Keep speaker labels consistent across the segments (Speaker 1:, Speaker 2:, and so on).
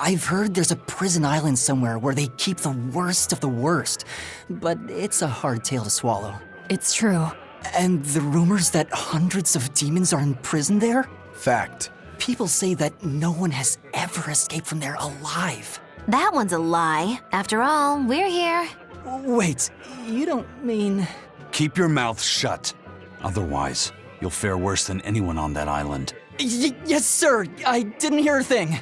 Speaker 1: I've heard there's a prison island somewhere where they keep the worst of the worst, but it's a hard tale to swallow.
Speaker 2: It's true.
Speaker 1: And the rumors that hundreds of demons are in prison there?
Speaker 3: Fact.
Speaker 1: People say that no one has ever escaped from there alive.
Speaker 4: That one's a lie. After all, we're here.
Speaker 1: Wait, you don't mean...
Speaker 5: Keep your mouth shut. Otherwise, you'll fare worse than anyone on that island.
Speaker 1: Yes, sir. I didn't hear a thing.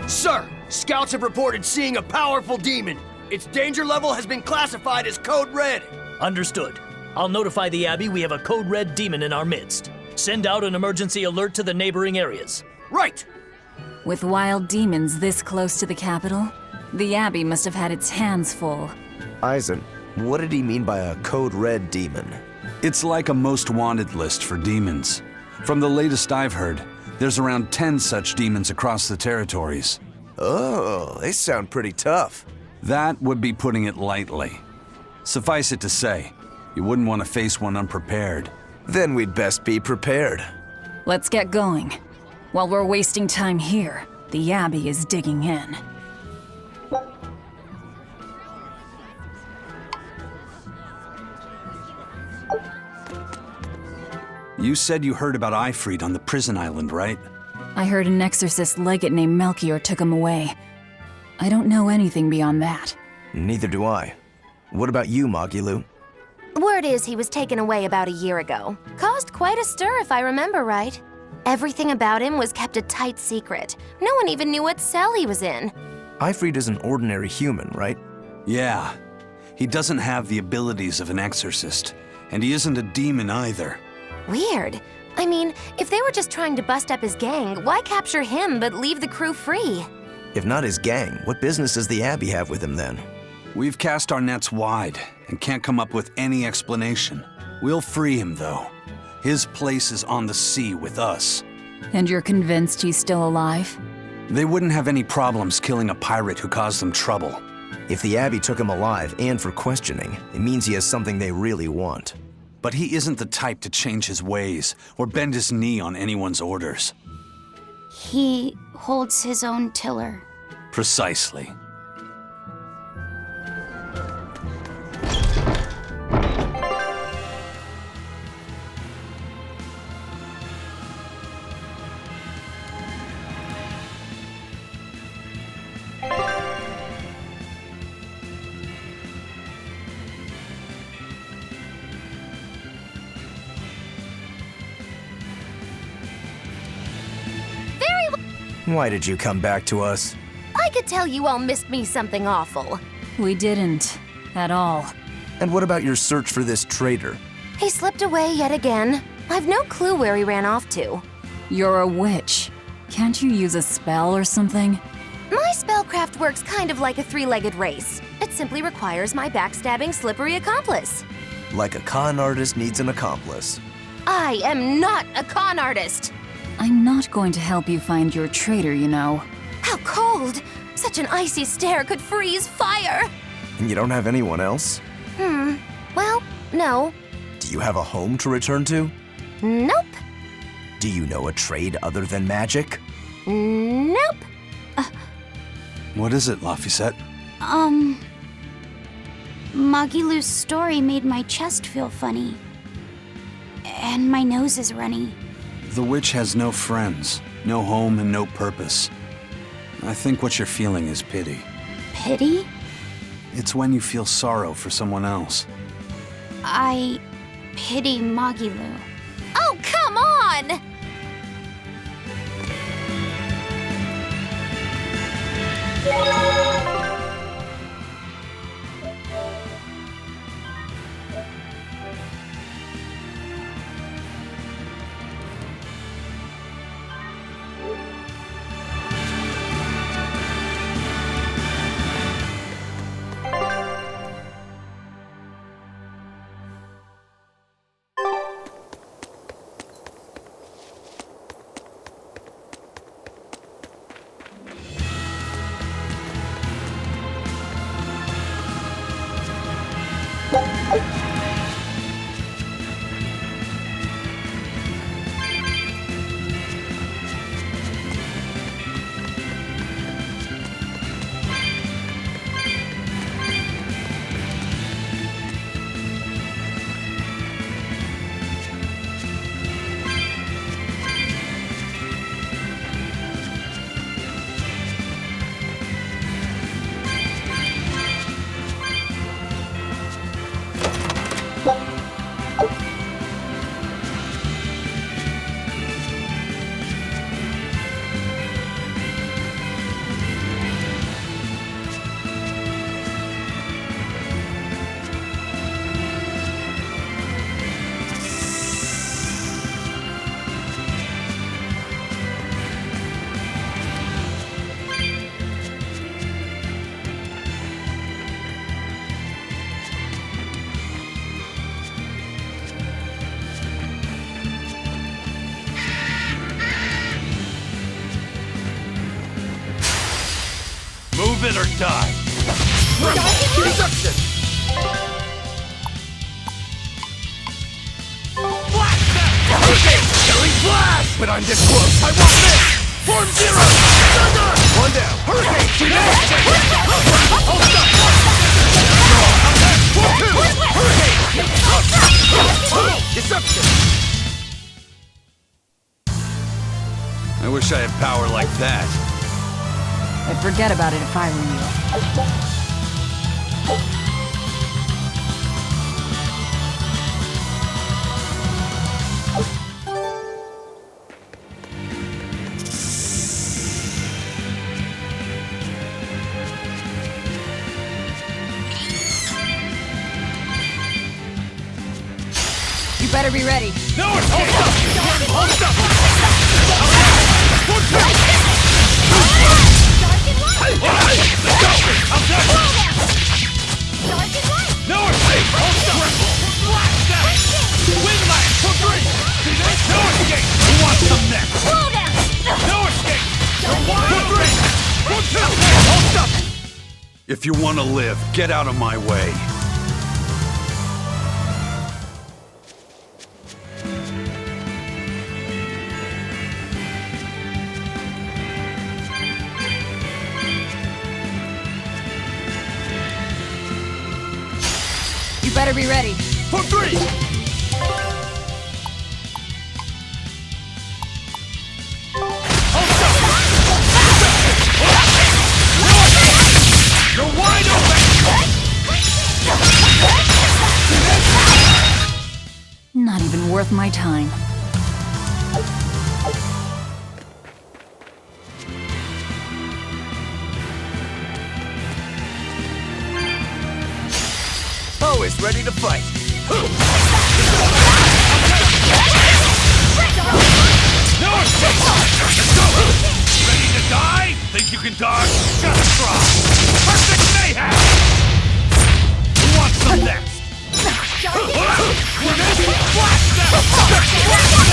Speaker 6: Sir, scouts have reported seeing a powerful demon. Its danger level has been classified as Code Red.
Speaker 7: Understood. I'll notify the Abbey we have a Code Red demon in our midst. Send out an emergency alert to the neighboring areas.
Speaker 6: Right!
Speaker 2: With wild demons this close to the capital, the Abbey must have had its hands full.
Speaker 3: Eizen, what did he mean by a Code Red demon?
Speaker 5: It's like a most wanted list for demons. From the latest I've heard, there's around 10 such demons across the territories.
Speaker 3: Oh, they sound pretty tough.
Speaker 5: That would be putting it lightly. Suffice it to say, you wouldn't want to face one unprepared.
Speaker 3: Then we'd best be prepared.
Speaker 2: Let's get going. While we're wasting time here, the Abbey is digging in.
Speaker 5: You said you heard about Ifrit on the prison island, right?
Speaker 2: I heard an exorcist legate named 𝚆𝚎𝚪 took him away. I don't know anything beyond that.
Speaker 3: Neither do I. What about you, Magilou?
Speaker 4: Word is he was taken away about a year ago. Caused quite a stir, if I remember right. Everything about him was kept a tight secret. No one even knew what cell he was in.
Speaker 3: Ifrit is an ordinary human, right?
Speaker 5: Yeah. He doesn't have the abilities of an exorcist, and he isn't a demon either.
Speaker 4: Weird. I mean, if they were just trying to bust up his gang, why capture him but leave the crew free?
Speaker 3: If not his gang, what business does the Abbey have with him then?
Speaker 5: We've cast our nets wide and can't come up with any explanation. We'll free him, though. His place is on the sea with us.
Speaker 2: And you're convinced he's still alive?
Speaker 5: They wouldn't have any problems killing a pirate who caused them trouble.
Speaker 3: If the Abbey took him alive and for questioning, it means he has something they really want.
Speaker 5: But he isn't the type to change his ways or bend his knee on anyone's orders.
Speaker 8: He holds his own tiller.
Speaker 5: Precisely.
Speaker 3: Why did you come back to us?
Speaker 4: I could tell you all missed me something awful.
Speaker 2: We didn't. At all.
Speaker 3: And what about your search for this traitor?
Speaker 4: He slipped away yet again. I've no clue where he ran off to.
Speaker 2: You're a witch. Can't you use a spell or something?
Speaker 4: My spellcraft works kind of like a three-legged race. It simply requires my backstabbing, slippery accomplice.
Speaker 3: Like a con artist needs an accomplice.
Speaker 4: I am not a con artist.
Speaker 2: I'm not going to help you find your traitor, you know.
Speaker 4: How cold! Such an icy stare could freeze fire!
Speaker 3: And you don't have anyone else?
Speaker 4: Well, no.
Speaker 3: Do you have a home to return to?
Speaker 4: Nope.
Speaker 3: Do you know a trade other than magic?
Speaker 4: Nope.
Speaker 5: What is it, Laphicet?
Speaker 8: Magilou's story made my chest feel funny. And my nose is runny.
Speaker 5: The witch has no friends, no home, and no purpose. I think what you're feeling is pity.
Speaker 8: Pity?
Speaker 5: It's when you feel sorrow for someone else.
Speaker 8: I pity Magilou.
Speaker 4: Oh, come on!
Speaker 5: Prove it or die.
Speaker 6: Deception!
Speaker 5: Blast them!
Speaker 6: Hurricane! Killing Flash! When I'm this close, I want this! Form Zero! Thunder! One down! Hurricane! Hold up! Form 2! Hurricane! Deception!
Speaker 5: I wish I had power like that.
Speaker 2: I'd forget about it if I were you. You better be ready.
Speaker 5: No escape! Hold up! No escape! Hold up! Blast them! Windlash for 3! No escape! Who wants them next? No escape! You're wide open! For 3! Hold up! If you want to live, get out of my way.
Speaker 2: You better be ready.
Speaker 6: For 3!
Speaker 5: You're wide open!
Speaker 2: Not even worth my time.
Speaker 6: Poe is ready to fight.
Speaker 5: No escape! Let's go! Ready to die? Think you can dodge? Just try! Perfect mayhem! Who wants them next? Blast them!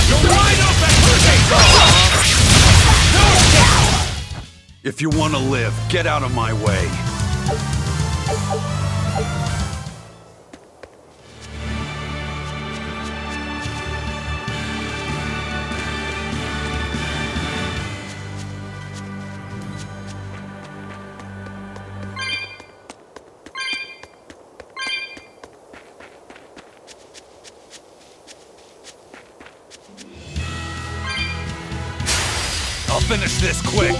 Speaker 5: You're wide open! No escape! If you want to live, get out of my way. I'll finish this quick.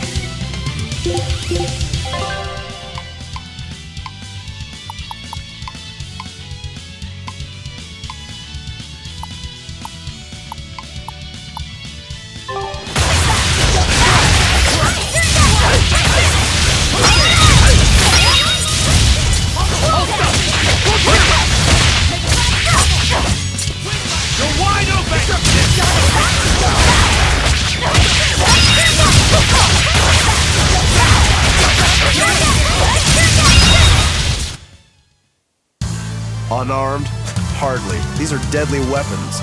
Speaker 5: You're wide open!
Speaker 3: Unarmed? Hardly. These are deadly weapons.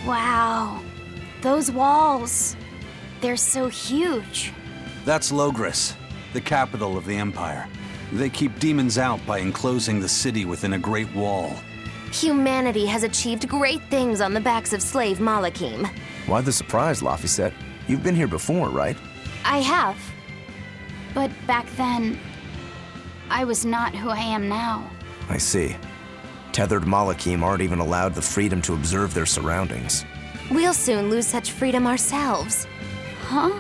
Speaker 8: Wow. Those walls. They're so huge.
Speaker 9: That's Loegres, the capital of the Empire. They keep demons out by enclosing the city within a great wall.
Speaker 4: Humanity has achieved great things on the backs of slave 𝚘𝚘𝚘𝚘.
Speaker 3: Why the surprise, Laphicet? You've been here before, right?
Speaker 8: I have. But back then, I was not who I am now.
Speaker 3: I see. Tethered 𝚘𝚘𝚘𝚘 aren't even allowed the freedom to observe their surroundings.
Speaker 4: We'll soon lose such freedom ourselves.
Speaker 8: Huh?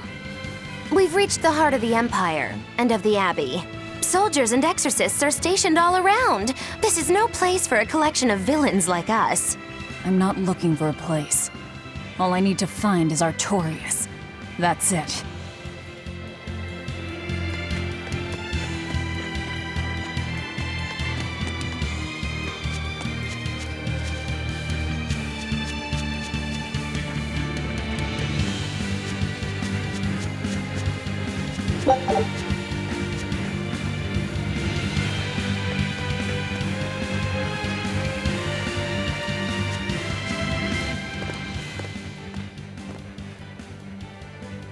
Speaker 4: We've reached the heart of the Empire and of the Abbey. Soldiers and exorcists are stationed all around. This is no place for a collection of villains like us.
Speaker 2: I'm not looking for a place. All I need to find is Artorias. That's it.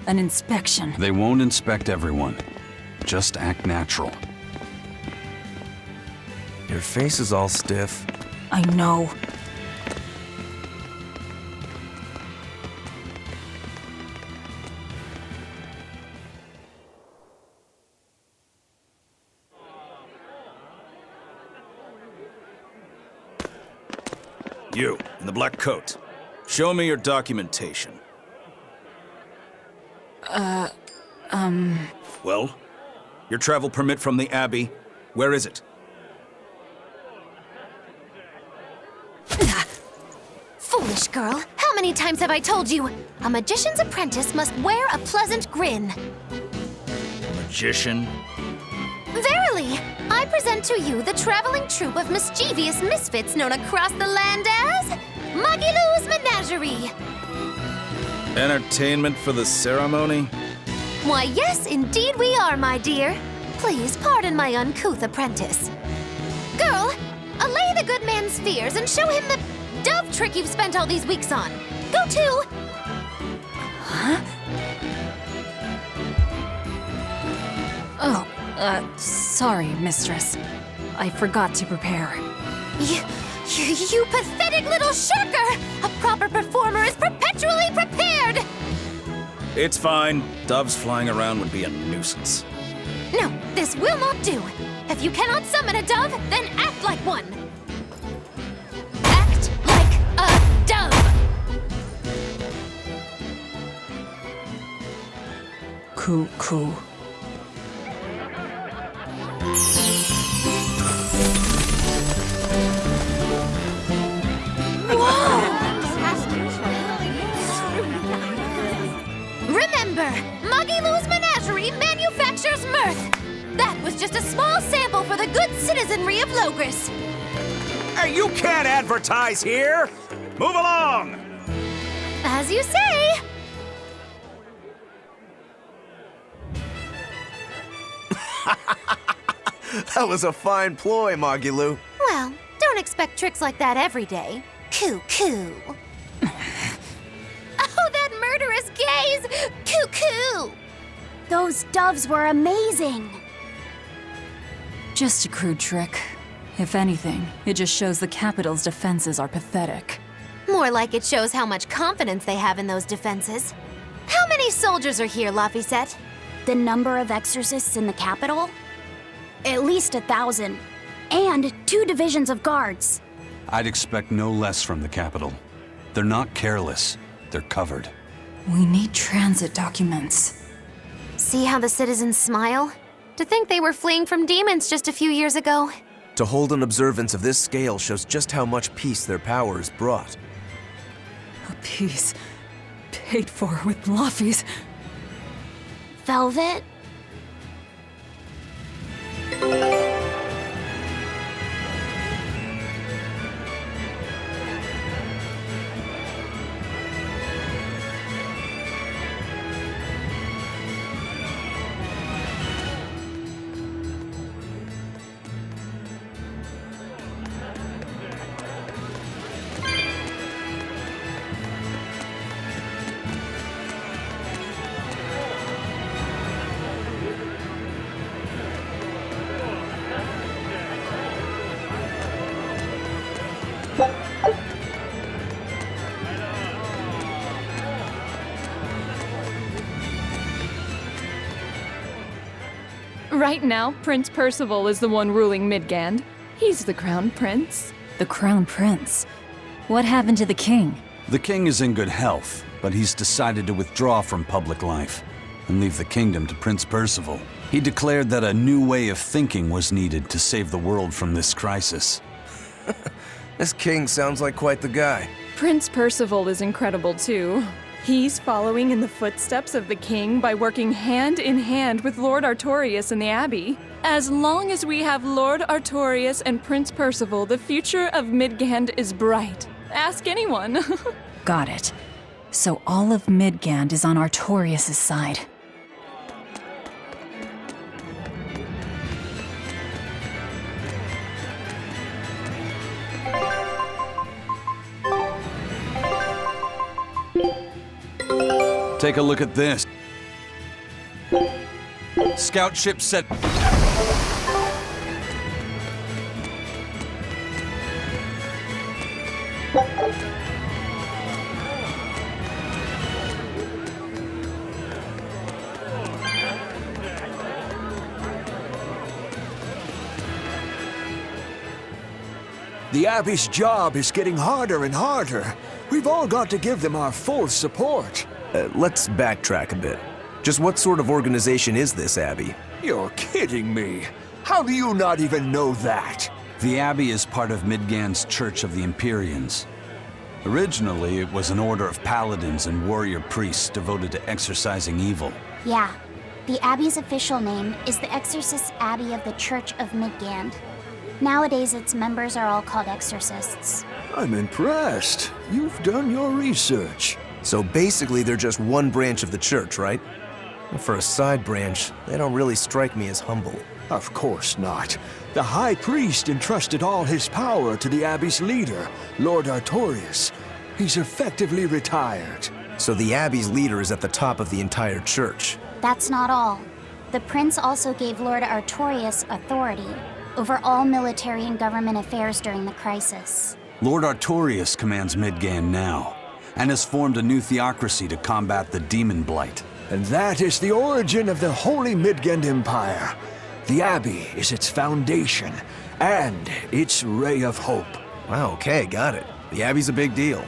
Speaker 2: An inspection.
Speaker 9: They won't inspect everyone. Just act natural.
Speaker 3: Your face is all stiff.
Speaker 2: I know.
Speaker 5: You, in the black coat. Show me your documentation. Well? Your travel permit from the Abbey, where is it?
Speaker 4: Foolish girl, how many times have I told you? A magician's apprentice must wear a pleasant grin.
Speaker 5: Magician?
Speaker 4: Verily, I present to you the traveling troupe of mischievous misfits known across the land as Magilou's Menagerie.
Speaker 5: Entertainment for the ceremony?
Speaker 4: Why, yes, indeed we are, my dear. Please pardon my uncouth apprentice. Girl, allay the good man's fears and show him the dove trick you've spent all these weeks on. Go to...
Speaker 2: Huh? Oh, sorry, mistress. I forgot to prepare.
Speaker 4: You pathetic little shirker! A proper performer is perpetually prepared!
Speaker 5: It's fine. Doves flying around would be a nuisance.
Speaker 4: No, this will not do. If you cannot summon a dove, then act like one. Act like a dove!
Speaker 2: Coo.
Speaker 4: Remember, Magilou's Menagerie manufactures mirth. That was just a small sample for the good citizenry of Loegres.
Speaker 6: Hey, you can't advertise here! Move along!
Speaker 4: As you say.
Speaker 3: That was a fine ploy, Magilou.
Speaker 4: Well, don't expect tricks like that every day. Coo. Oh, that murderous gaze! Coo.
Speaker 8: Those doves were amazing.
Speaker 2: Just a crude trick. If anything, it just shows the capital's defenses are pathetic.
Speaker 4: More like it shows how much confidence they have in those defenses. How many soldiers are here, Laphicet?
Speaker 8: The number of exorcists in the capital? At least 1,000. And 2 divisions of guards.
Speaker 9: I'd expect no less from the capital. They're not careless. They're covered.
Speaker 2: We need transit documents.
Speaker 4: See how the citizens smile? To think they were fleeing from demons just a few years ago.
Speaker 3: To hold an observance of this scale shows just how much peace their power has brought.
Speaker 2: A peace paid for with Laphys.
Speaker 8: Velvet?
Speaker 10: Right now, Prince Percival is the one ruling Midgand. He's the crown prince.
Speaker 2: The crown prince? What happened to the king?
Speaker 9: The king is in good health, but he's decided to withdraw from public life and leave the kingdom to Prince Percival. He declared that a new way of thinking was needed to save the world from this crisis.
Speaker 3: This king sounds like quite the guy.
Speaker 10: Prince Percival is incredible too. He's following in the footsteps of the king by working hand in hand with Lord Artorias and the Abbey. As long as we have Lord Artorias and Prince Percival, the future of Midgand is bright. Ask anyone.
Speaker 2: Got it. So all of Midgand is on Artorias' side.
Speaker 9: Take a look at this. Scout ship set.
Speaker 11: The Abbey's job is getting harder and harder. We've all got to give them our full support.
Speaker 3: Let's backtrack a bit. Just what sort of organization is this Abbey?
Speaker 11: You're kidding me. How do you not even know that?
Speaker 9: The Abbey is part of Midgand's Church of the Empyreans. Originally, it was an order of paladins and warrior priests devoted to exorcising evil.
Speaker 8: Yeah. The Abbey's official name is the Exorcist Abbey of the Church of Midgand. Nowadays, its members are all called exorcists.
Speaker 11: I'm impressed. You've done your research.
Speaker 3: So basically, they're just one branch of the church, right? For a side branch, they don't really strike me as humble.
Speaker 11: Of course not. The High Priest entrusted all his power to the Abbey's leader, Lord Artorias. He's effectively retired.
Speaker 3: So the Abbey's leader is at the top of the entire church.
Speaker 8: That's not all. The prince also gave Lord Artorias authority over all military and government affairs during the crisis.
Speaker 9: Lord Artorias commands Midgand now, and has formed a new theocracy to combat the demon blight.
Speaker 11: And that is the origin of the Holy Midgand Empire. The Abbey is its foundation, and its ray of hope.
Speaker 3: Wow, okay, got it. The Abbey's a big deal.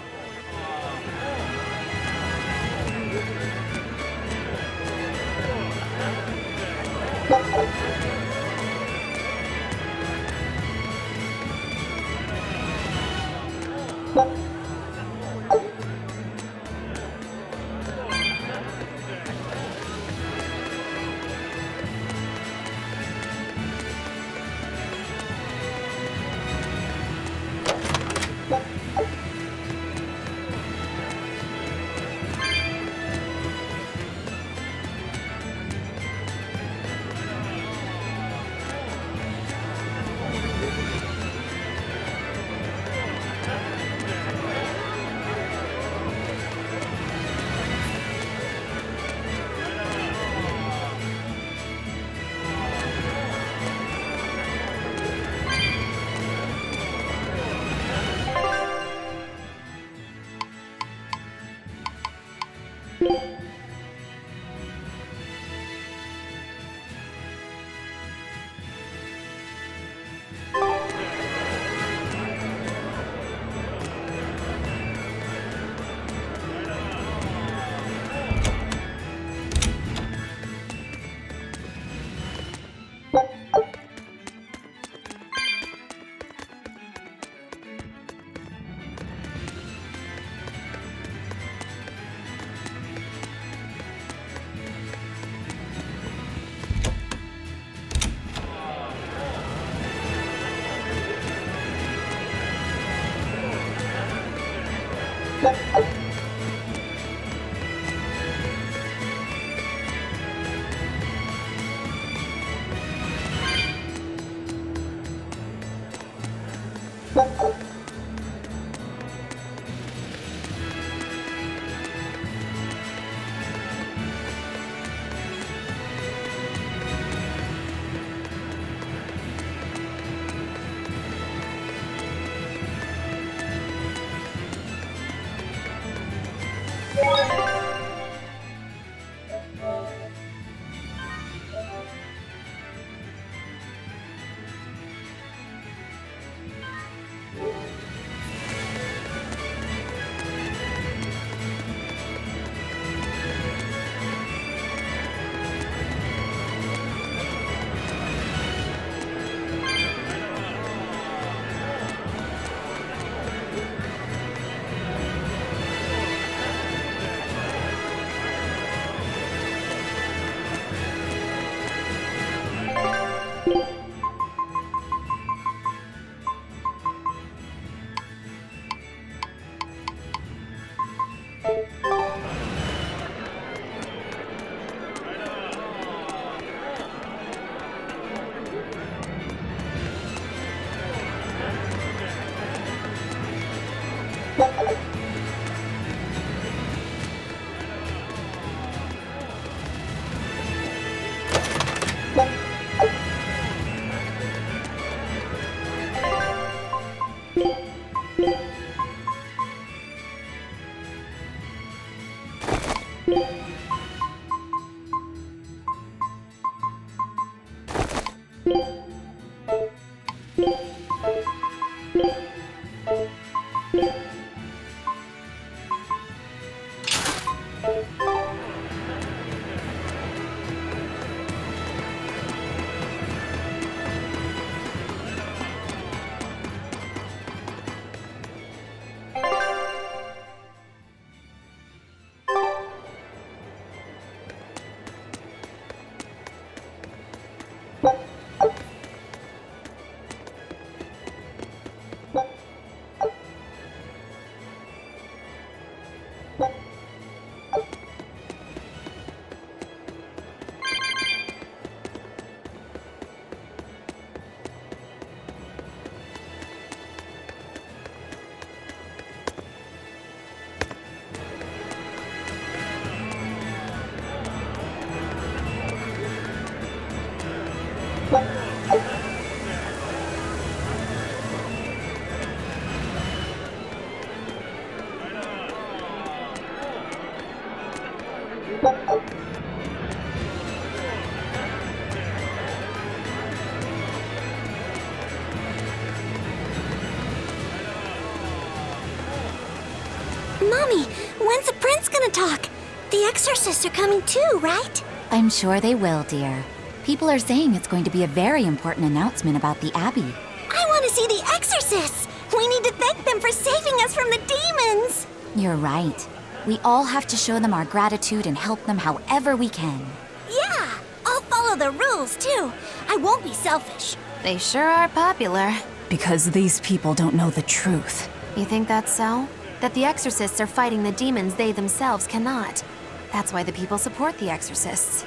Speaker 12: Mommy, when's the prince gonna talk? The exorcists are coming too, right?
Speaker 13: I'm sure they will, dear. People are saying it's going to be a very important announcement about the Abbey.
Speaker 12: I want to see the exorcists! We need to thank them for saving us from the demons!
Speaker 13: You're right. We all have to show them our gratitude and help them however we can.
Speaker 12: Yeah! I'll follow the rules, too. I won't be selfish.
Speaker 4: They sure are popular.
Speaker 2: Because these people don't know the truth.
Speaker 4: You think that's so? That the exorcists are fighting the demons they themselves cannot. That's why the people support the exorcists.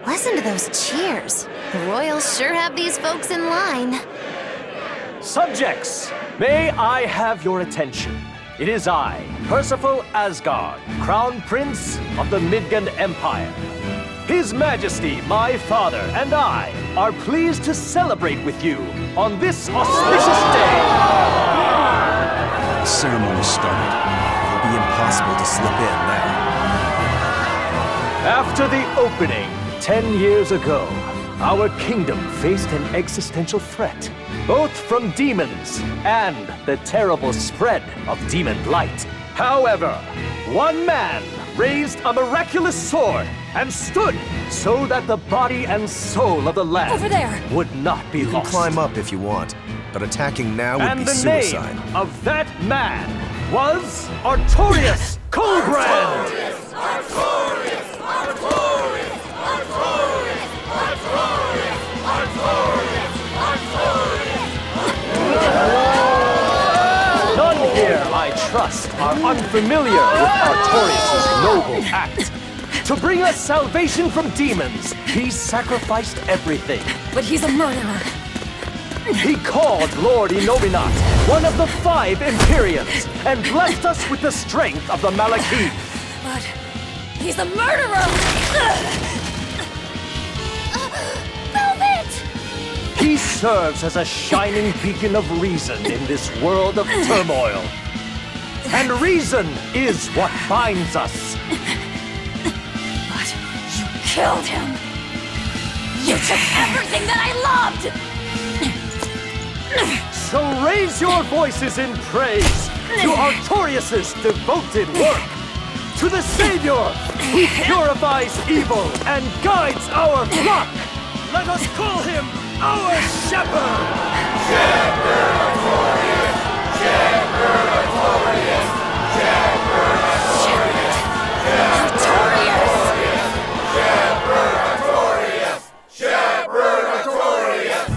Speaker 4: Listen to those cheers. The royals sure have these folks in line.
Speaker 14: Subjects, may I have your attention? It is I, Percival Asgard, Crown Prince of the Midgard Empire. His Majesty, my father, and I are pleased to celebrate with you on this auspicious day.
Speaker 3: The ceremony started. It'll be impossible to slip in now.
Speaker 14: After the opening, 10 years ago, our kingdom faced an existential threat, both from demons and the terrible spread of demon blight. However, one man raised a miraculous sword and stood so that the body and soul of the land
Speaker 2: Over there!
Speaker 14: would not be
Speaker 3: You can
Speaker 14: lost.
Speaker 3: climb up if you want, but attacking now would
Speaker 14: And
Speaker 3: be
Speaker 14: the
Speaker 3: suicide.
Speaker 14: name of that man was Artorias Coldbrand! None here, I trust, are unfamiliar with Artorias' noble act. To bring us salvation from demons, he sacrificed everything.
Speaker 2: But he's a murderer.
Speaker 14: He called Lord Inominat one of the 5 Empyreans and blessed us with the strength of the Malekith.
Speaker 2: But he's a murderer!
Speaker 12: Velvet!
Speaker 14: He serves as a shining beacon of reason in this world of turmoil. And reason is what binds us.
Speaker 2: But you killed him! You took everything that I loved!
Speaker 14: So raise your voices in praise to Artorias' devoted work, to the Savior who purifies evil and guides our flock. Let us call him our shepherd! Shepherd Artorias! Shepherd Artorias! Shepherd Artorias! Shepherd Artorias! Shepherd Artorias!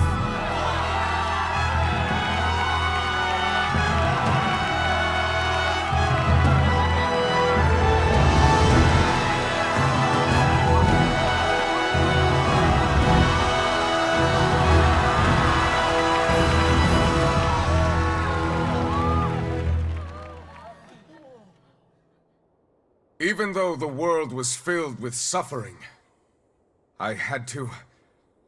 Speaker 15: Even though the world was filled with suffering, I had to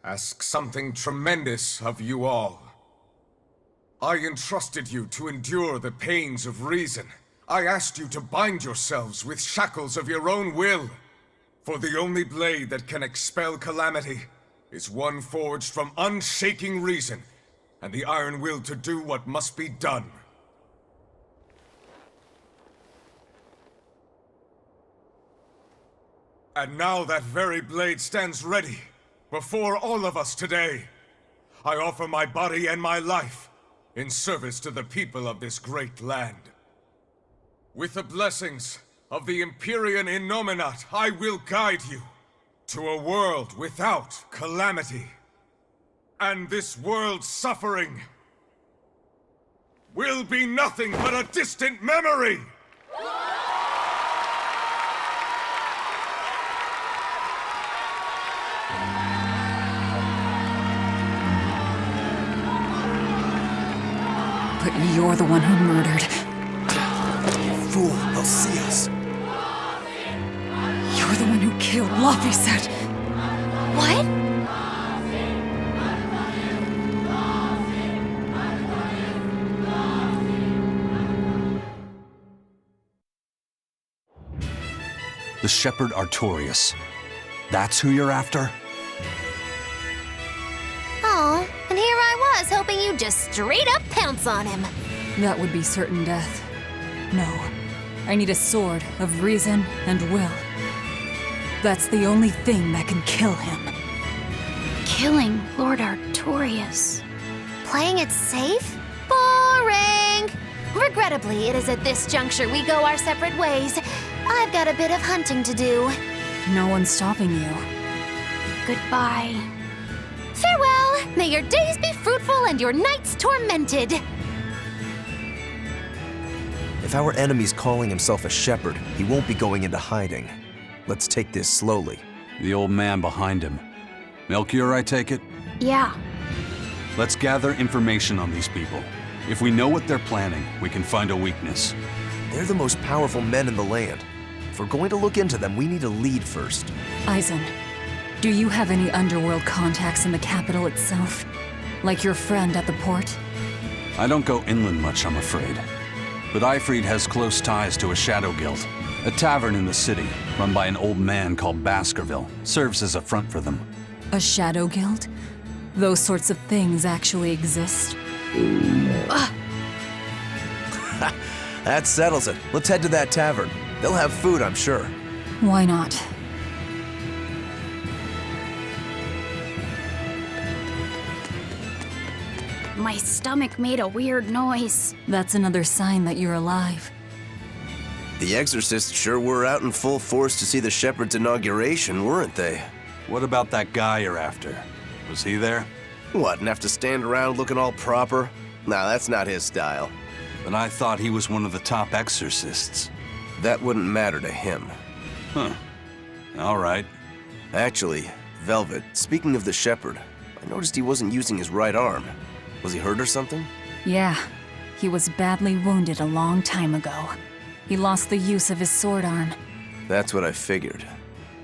Speaker 15: ask something tremendous of you all. I entrusted you to endure the pains of reason. I asked you to bind yourselves with shackles of your own will. For the only blade that can expel calamity is one forged from unshaking reason, and the iron will to do what must be done. And now that very blade stands ready, before all of us today. I offer my body and my life in service to the people of this great land. With the blessings of the Empyrean Innominat, I will guide you to a world without calamity. And this world's suffering will be nothing but a distant memory!
Speaker 2: But you're the one who murdered.
Speaker 3: Fool, they'll see us.
Speaker 2: You're the one who killed Laphicet.
Speaker 4: What?
Speaker 9: The shepherd Artorias. That's who you're after?
Speaker 4: Oh, and here I was, hoping you'd just straight up pounce on him.
Speaker 2: That would be certain death. No, I need a sword of reason and will. That's the only thing that can kill him.
Speaker 8: Killing Lord Artorias.
Speaker 4: Playing it safe? Boring! Regrettably, it is at this juncture we go our separate ways. I've got a bit of hunting to do.
Speaker 2: No one's stopping you.
Speaker 8: Goodbye.
Speaker 4: Farewell! May your days be fruitful and your nights tormented!
Speaker 3: If our enemy's calling himself a shepherd, he won't be going into hiding. Let's take this slowly.
Speaker 9: The old man behind him. Melchior, I take it?
Speaker 8: Yeah.
Speaker 9: Let's gather information on these people. If we know what they're planning, we can find a weakness.
Speaker 3: They're the most powerful men in the land. If we're going to look into them, we need a lead first.
Speaker 2: Eizen, do you have any underworld contacts in the capital itself? Like your friend at the port?
Speaker 9: I don't go inland much, I'm afraid. But Eifried has close ties to a shadow guild. A tavern in the city, run by an old man called Baskerville, serves as a front for them.
Speaker 2: A shadow guild? Those sorts of things actually exist?
Speaker 3: That settles it. Let's head to that tavern. They'll have food, I'm sure.
Speaker 2: Why not?
Speaker 8: My stomach made a weird noise.
Speaker 2: That's another sign that you're alive.
Speaker 3: The exorcists sure were out in full force to see the shepherd's inauguration, weren't they?
Speaker 9: What about that guy you're after? Was he there?
Speaker 3: What, and have to stand around looking all proper? Nah, that's not his style.
Speaker 9: But I thought he was one of the top exorcists.
Speaker 3: That wouldn't matter to him.
Speaker 9: Huh. All right.
Speaker 3: Actually, Velvet, speaking of the shepherd, I noticed he wasn't using his right arm. Was he hurt or something?
Speaker 2: Yeah. He was badly wounded a long time ago. He lost the use of his sword arm.
Speaker 3: That's what I figured.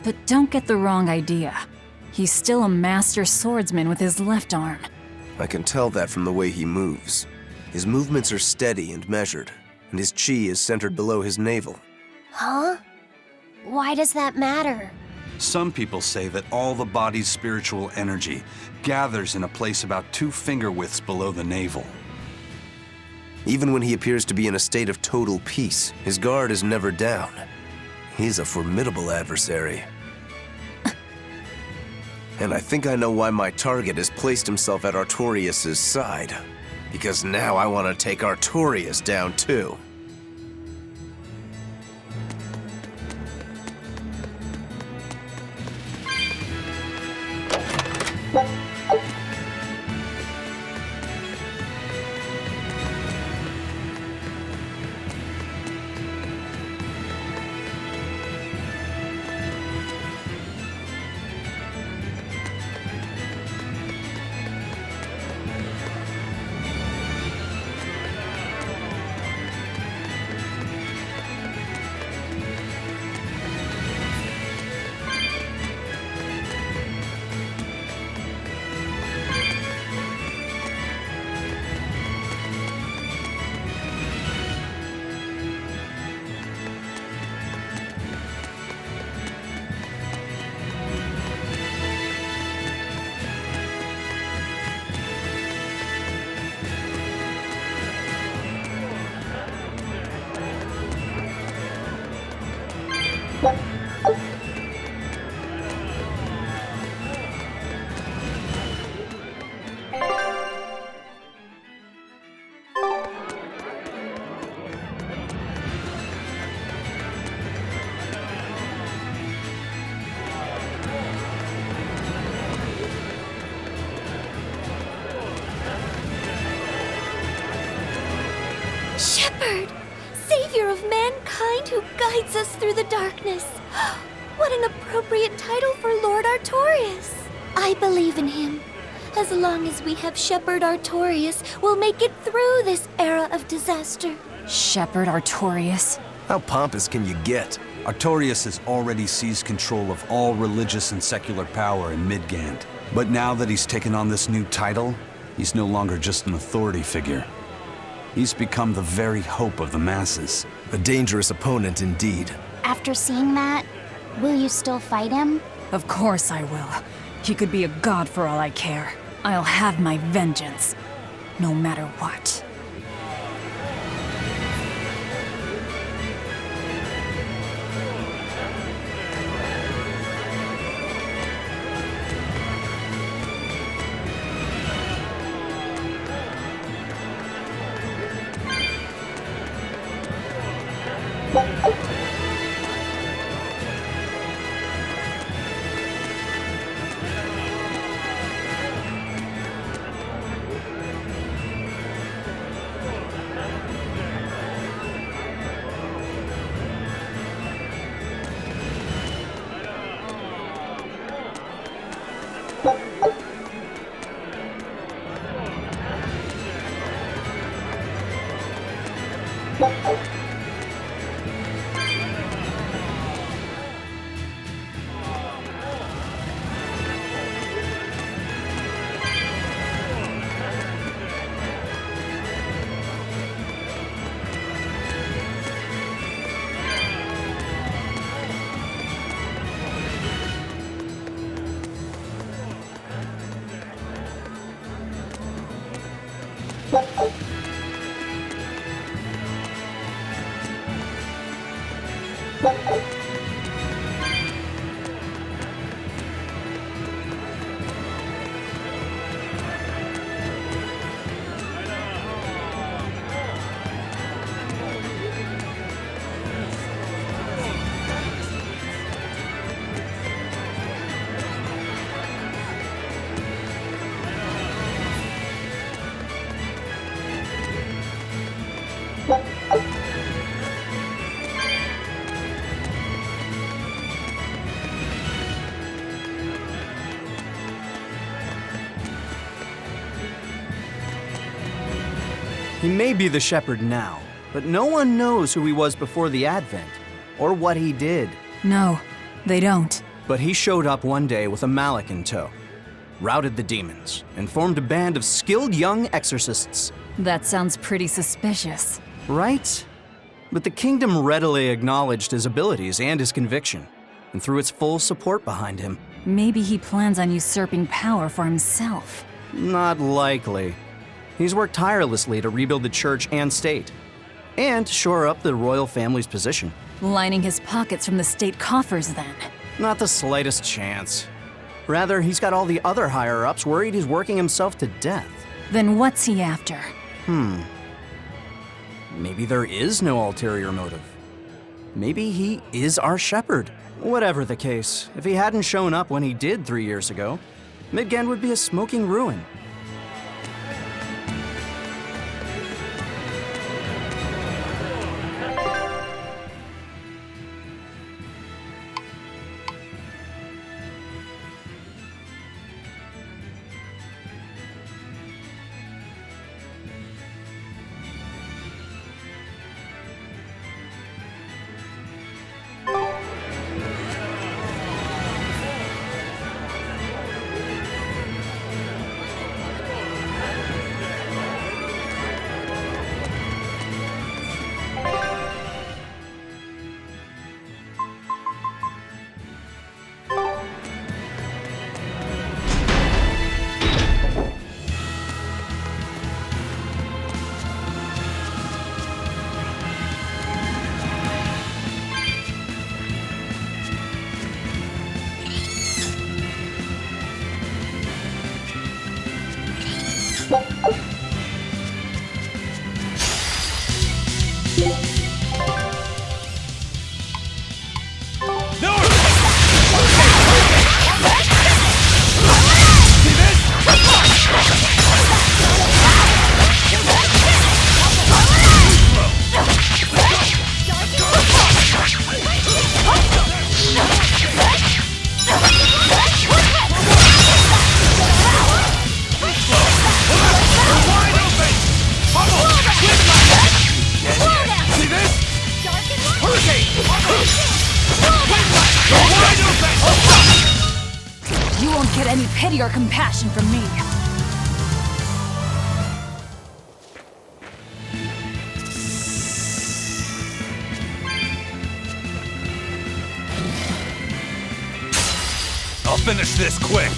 Speaker 2: But don't get the wrong idea. He's still a master swordsman with his left arm.
Speaker 3: I can tell that from the way he moves. His movements are steady and measured, and his chi is centered below his navel.
Speaker 4: Huh? Why does that matter?
Speaker 9: Some people say that all the body's spiritual energy gathers in a place about 2 finger widths below the navel.
Speaker 3: Even when he appears to be in a state of total peace, his guard is never down. He's a formidable adversary. And I think I know why my target has placed himself at Artorias' side. Because now I want to take Artorias down too.
Speaker 12: shepherd! Savior of mankind who guides us through the darkness. What an appropriate title for Lord Artorias! I believe in him. As long as we have Shepherd Artorias, we'll make it through this era of disaster.
Speaker 2: Shepherd Artorias?
Speaker 3: How pompous can you get?
Speaker 9: Artorias has already seized control of all religious and secular power in Midgand. But now that he's taken on this new title, he's no longer just an authority figure. He's become the very hope of the masses.
Speaker 3: A dangerous opponent indeed.
Speaker 8: After seeing that, will you still fight him?
Speaker 2: Of course I will. He could be a god for all I care. I'll have my vengeance, no matter what.
Speaker 16: He may be the shepherd now, but no one knows who he was before the Advent, or what he did.
Speaker 2: No, they don't.
Speaker 16: But he showed up one day with a mallet in tow, routed the demons, and formed a band of skilled young exorcists.
Speaker 2: That sounds pretty suspicious.
Speaker 16: Right? But the kingdom readily acknowledged his abilities and his conviction, and threw its full support behind him.
Speaker 2: Maybe he plans on usurping power for himself.
Speaker 16: Not likely. He's worked tirelessly to rebuild the church and state, and shore up the royal family's position.
Speaker 2: Lining his pockets from the state coffers, then.
Speaker 16: Not the slightest chance. Rather, he's got all the other higher-ups worried he's working himself to death.
Speaker 2: Then what's he after?
Speaker 16: Maybe there is no ulterior motive. Maybe he is our shepherd. Whatever the case, if he hadn't shown up when he did 3 years ago, Midgand would be a smoking ruin.
Speaker 2: pity or compassion from me.
Speaker 5: I'll finish this quick.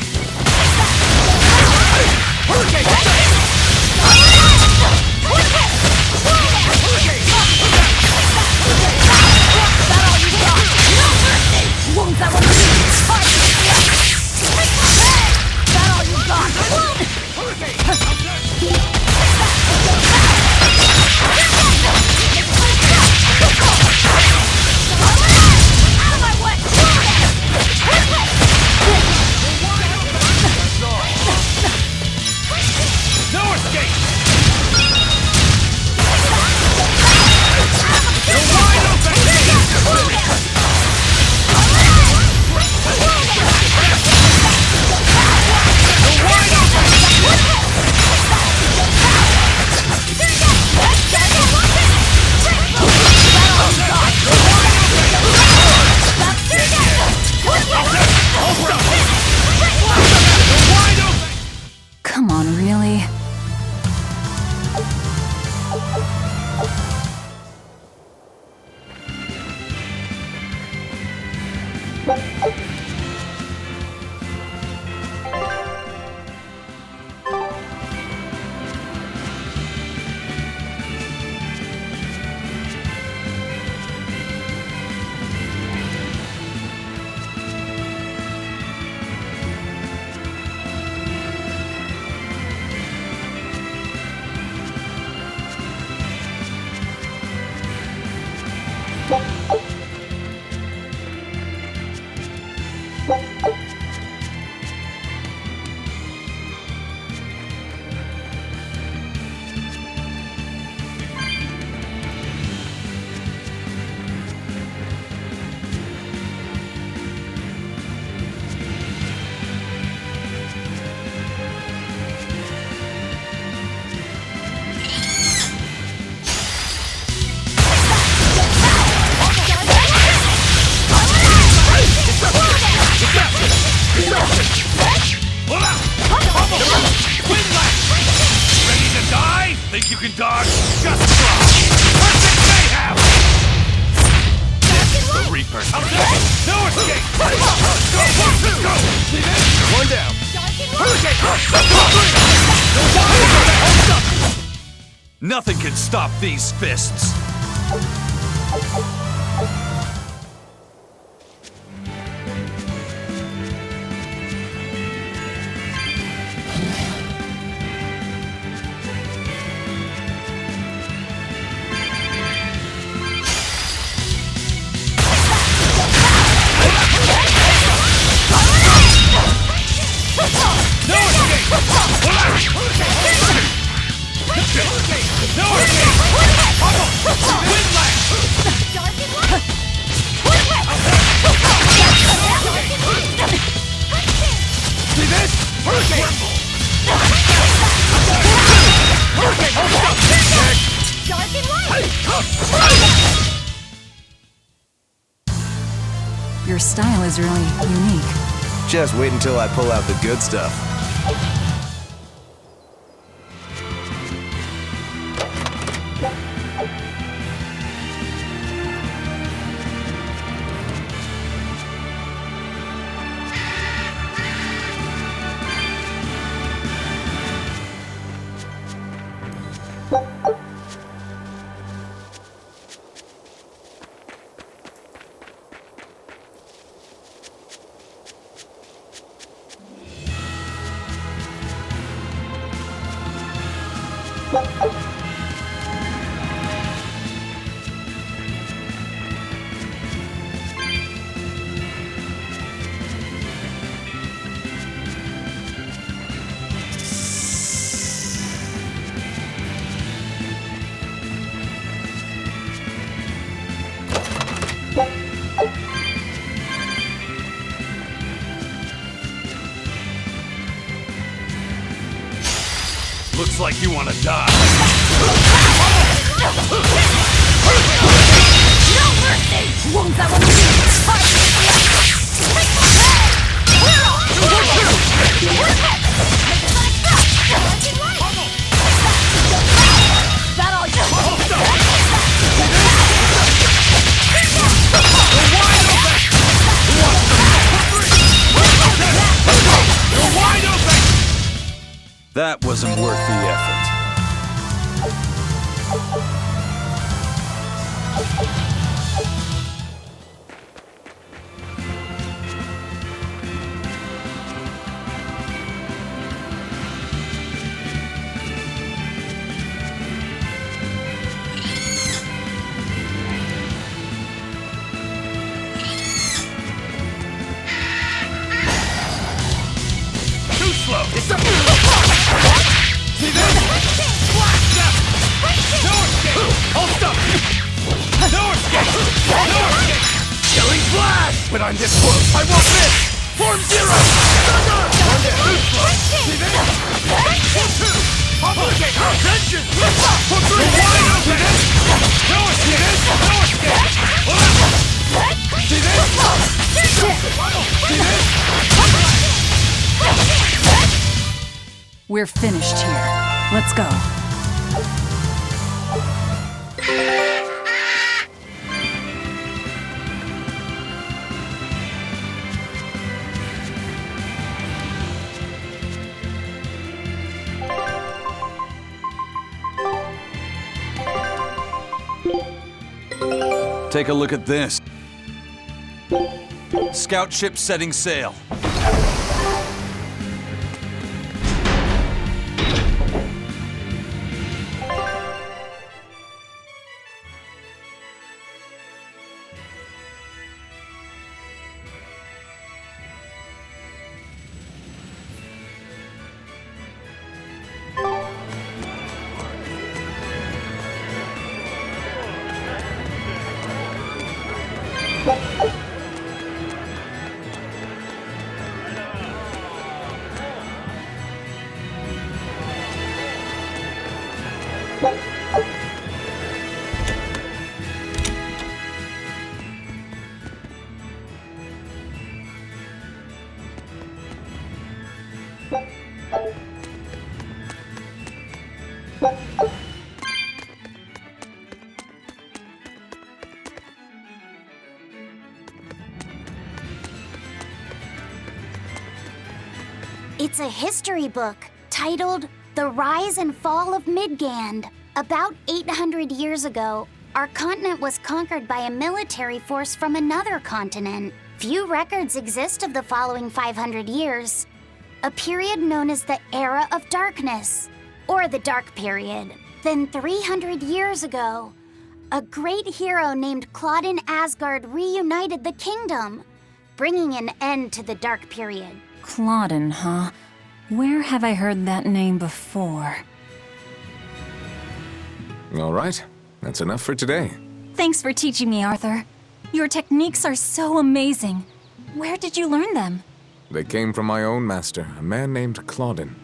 Speaker 2: Come on, really?
Speaker 5: Think you can dodge? Just try! Perfect mayhem! This is the Reaper. No escape! Go!
Speaker 6: One down.
Speaker 5: Nothing can stop these fists!
Speaker 2: Your style is really unique.
Speaker 3: Just wait until I pull out the good stuff.
Speaker 5: Looks like you want to die.
Speaker 2: No mercy! Won't that one
Speaker 9: That wasn't worth the effort.
Speaker 5: Too slow! It's a... See this? Blast them! No escape! Hold up! No escape! No escape!
Speaker 6: Killing flash! When I'm this close, I won't miss! Form zero!
Speaker 5: One down! Too slow! See this? Two! Obligate! Attention! For three! Wide open! No escape! No escape! See this? See this?
Speaker 2: We're finished here. Let's go.
Speaker 9: Take a look at this. Scout ship setting sail.
Speaker 8: It's a history book titled The Rise and Fall of Midgand. About 800 years ago, our continent was conquered by a military force from another continent. Few records exist of the following 500 years, a period known as the Era of Darkness, or the Dark Period. Then 300 years ago, a great hero named Claudin Asgard reunited the kingdom, bringing an end to the Dark Period.
Speaker 2: Claudin, huh? Where have I heard that name before?
Speaker 15: All right, that's enough for today.
Speaker 2: Thanks for teaching me, Arthur. Your techniques are so amazing. Where did you learn them?
Speaker 15: They came from my own master, a man named Claudin.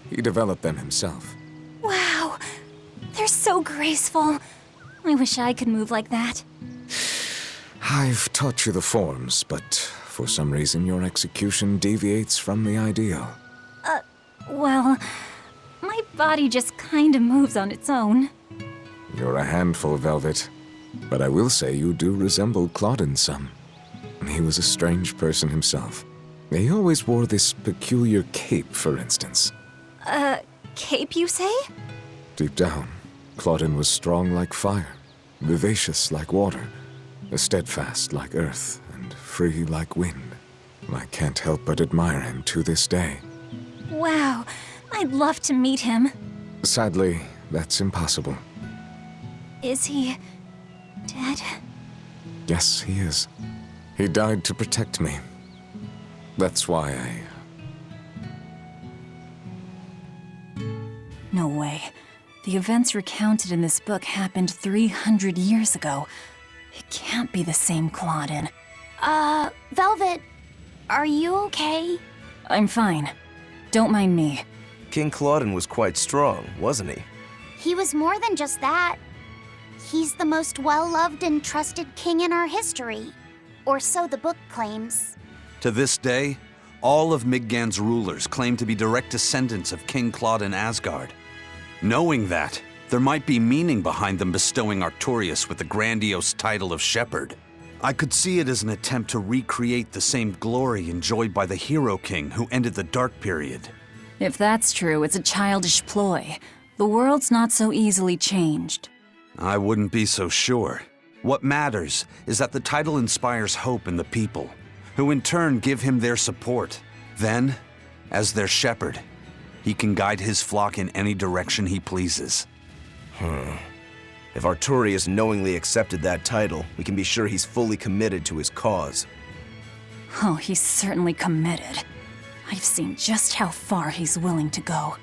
Speaker 15: He developed them himself.
Speaker 2: Wow, they're so graceful. I wish I could move like that.
Speaker 15: I've taught you the forms, but for some reason your execution deviates from the ideal.
Speaker 2: Well, my body just kinda moves on its own.
Speaker 15: You're a handful, Velvet. But I will say you do resemble Claudin some. He was a strange person himself. He always wore this peculiar cape, for instance.
Speaker 2: Cape, you say?
Speaker 15: Deep down, Claudin was strong like fire, vivacious like water, steadfast like earth, and free like wind. I can't help but admire him to this day.
Speaker 2: Wow, I'd love to meet him.
Speaker 15: Sadly, that's impossible.
Speaker 2: Is he dead?
Speaker 15: Yes, he is. He died to protect me. That's why
Speaker 2: No way. The events recounted in this book happened 300 years ago. It can't be the same Claudin.
Speaker 8: Velvet, are you okay?
Speaker 2: I'm fine. Don't mind me.
Speaker 3: King Claudin was quite strong, wasn't he?
Speaker 8: He was more than just that. He's the most well-loved and trusted king in our history. Or so the book claims.
Speaker 9: To this day, All of Midgard's rulers claim to be direct descendants of King Claude in Asgard. Knowing that, there might be meaning behind them bestowing Artorias with the grandiose title of Shepherd. I could see it as an attempt to recreate the same glory enjoyed by the Hero King who ended the Dark Period.
Speaker 2: If that's true, it's a childish ploy. The world's not so easily changed.
Speaker 9: I wouldn't be so sure. What matters is that the title inspires hope in the people, who in turn give him their support. Then, as their shepherd, he can guide his flock in any direction he pleases.
Speaker 3: If Artorias knowingly accepted that title, we can be sure he's fully committed to his cause.
Speaker 2: Oh, he's certainly committed. I've seen just how far he's willing to go.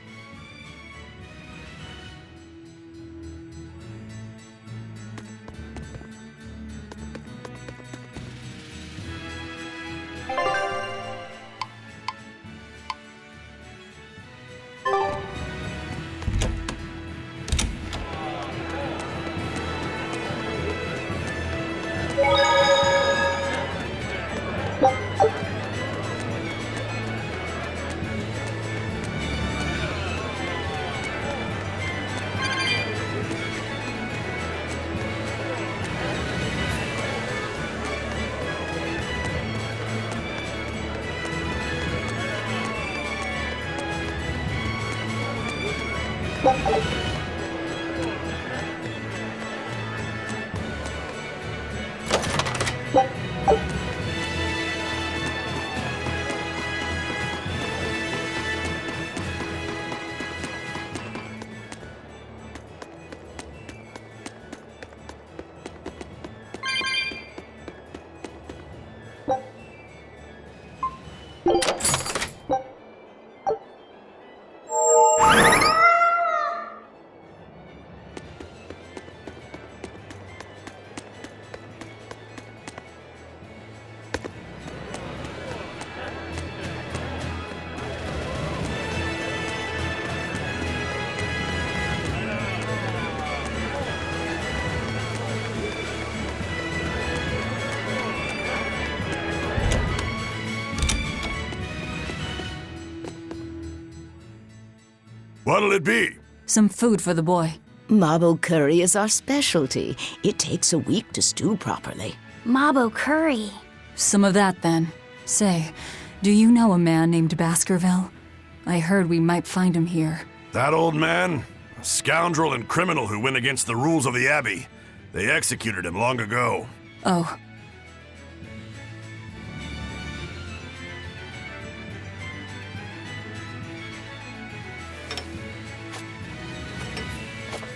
Speaker 17: What'll it be?
Speaker 2: Some food for the boy.
Speaker 18: Mabo curry is our specialty. It takes a week to stew properly.
Speaker 8: Mabo curry.
Speaker 2: Some of that, then. Say, do you know a man named Baskerville? I heard we might find him here.
Speaker 17: That old man? A scoundrel and criminal who went against the rules of the Abbey. They executed him long ago.
Speaker 2: Oh.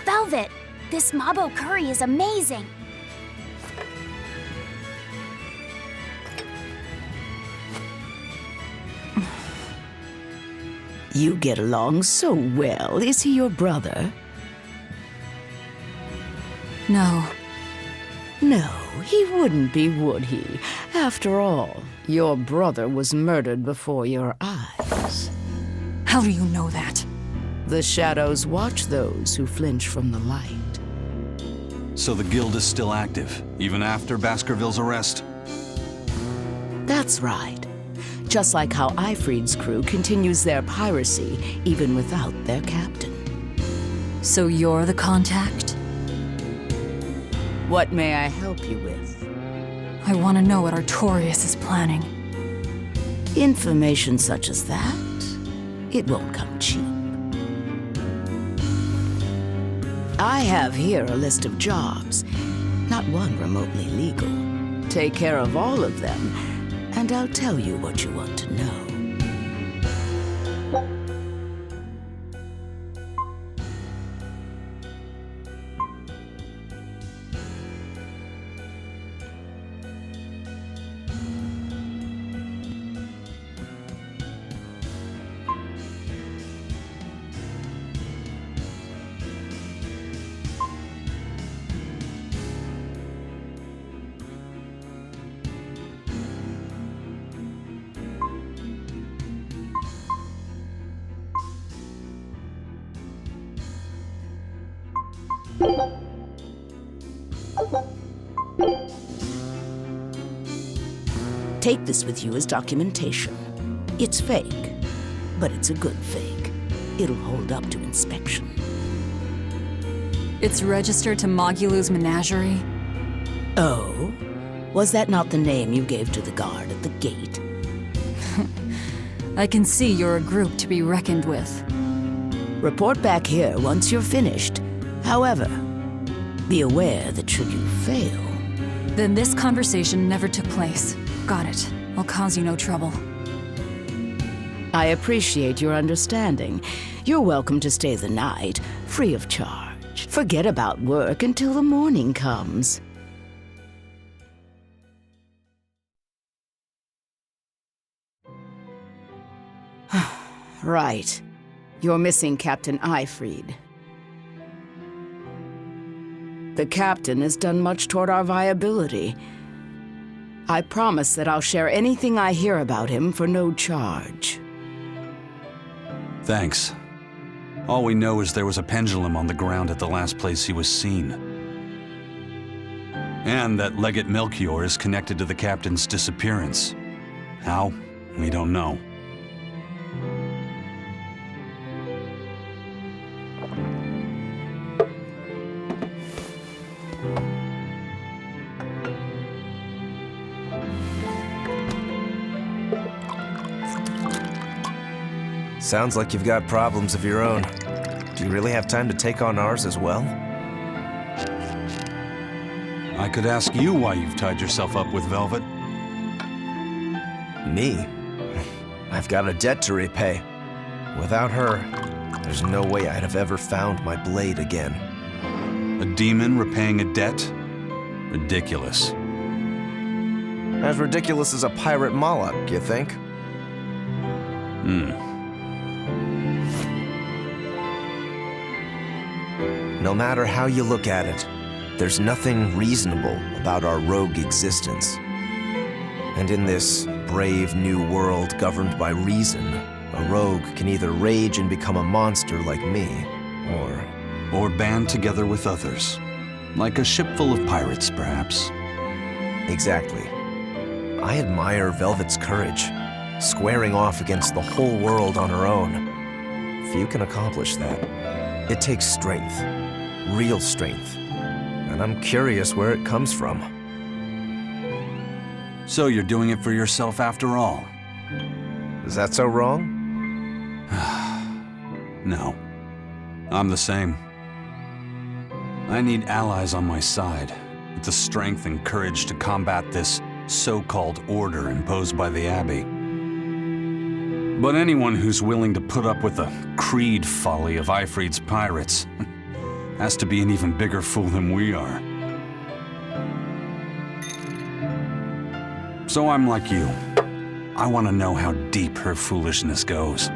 Speaker 8: Velvet, this Mabo curry is amazing.
Speaker 18: You get along so well. Is he your brother?
Speaker 2: No.
Speaker 18: No, he wouldn't be, would he? After all, your brother was murdered before your eyes.
Speaker 2: How do you know that?
Speaker 18: The shadows watch those who flinch from the light.
Speaker 9: So the guild is still active, even after Baskerville's arrest?
Speaker 18: That's right. Just like how Ifrid's crew continues their piracy, even without their captain.
Speaker 2: So you're the contact?
Speaker 18: What may I help you with?
Speaker 2: I want to know what Artorias is planning.
Speaker 18: Information such as that, it won't come cheap. I have here a list of jobs, not one remotely legal. Take care of all of them, and I'll tell you what you want to know. Take this with you as documentation. It's fake, but it's a good fake. It'll hold up to inspection.
Speaker 2: It's registered to Mogulu's menagerie?
Speaker 18: Oh? Was that not the name you gave to the guard at the gate?
Speaker 2: I can see you're a group to be reckoned with.
Speaker 18: Report back here once you're finished. However, be aware that should you fail...
Speaker 2: Then this conversation never took place. Got it. I'll cause you no trouble.
Speaker 18: I appreciate your understanding. You're welcome to stay the night, free of charge. Forget about work until the morning comes. Right. You're missing Captain Eifried. The captain has done much toward our viability. I promise that I'll share anything I hear about him for no charge.
Speaker 9: Thanks. All we know is there was a pendulum on the ground at the last place he was seen. And that 𝚷𝚊𝚕𝚎𝚑 is connected to the captain's disappearance. How? We don't know.
Speaker 3: Sounds like you've got problems of your own. Do you really have time to take on ours as well?
Speaker 9: I could ask you why you've tied yourself up with Velvet.
Speaker 3: Me? I've got a debt to repay. Without her, there's no way I'd have ever found my blade again.
Speaker 9: A demon repaying a debt? Ridiculous.
Speaker 3: As ridiculous as a pirate Moloch, you think? No matter how you look at it, there's nothing reasonable about our rogue existence. And in this brave new world governed by reason, a rogue can either rage and become a monster like me,
Speaker 9: or band together with others. Like a ship full of pirates, perhaps.
Speaker 3: Exactly. I admire Velvet's courage, squaring off against the whole world on her own. Few can accomplish that. It takes strength. Real strength. And I'm curious where it comes from.
Speaker 9: So you're doing it for yourself after all?
Speaker 3: Is that so wrong?
Speaker 9: No. I'm the same. I need allies on my side, with the strength and courage to combat this so-called order imposed by the Abbey. But anyone who's willing to put up with the creed folly of Eifried's pirates has to be an even bigger fool than we are. So I'm like you. I want to know how deep her foolishness goes.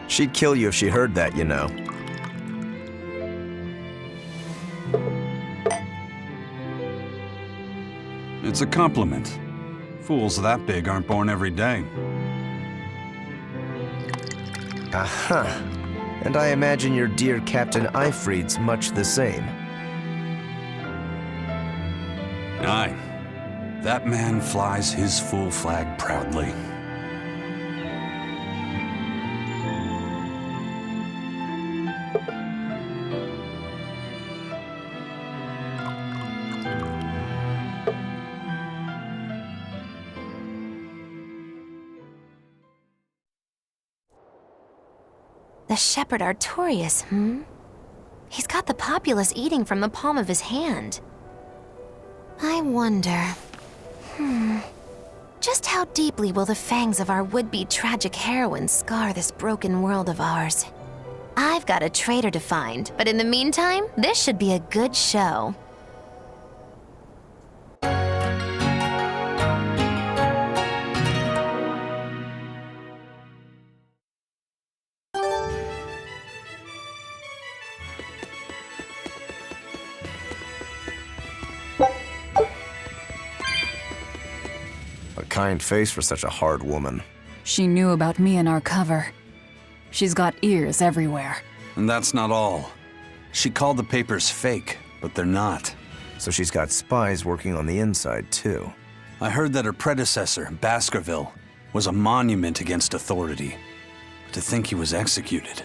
Speaker 3: She'd kill you if she heard that, you know.
Speaker 9: It's a compliment. Fools that big aren't born every day.
Speaker 3: Aha. And I imagine your dear Captain Eifried's much the same.
Speaker 9: Aye. That man flies his full flag proudly.
Speaker 4: The shepherd Artorias, He's got the populace eating from the palm of his hand. I wonder... Just how deeply will the fangs of our would-be tragic heroine scar this broken world of ours? I've got a traitor to find, but in the meantime, this should be a good show.
Speaker 3: Kind face for such a hard woman.
Speaker 2: She knew about me and our cover. She's got ears everywhere.
Speaker 9: And that's not all. She called the papers fake, but they're not.
Speaker 3: So she's got spies working on the inside, too.
Speaker 9: I heard that her predecessor, Baskerville, was a monument against authority. To think he was executed.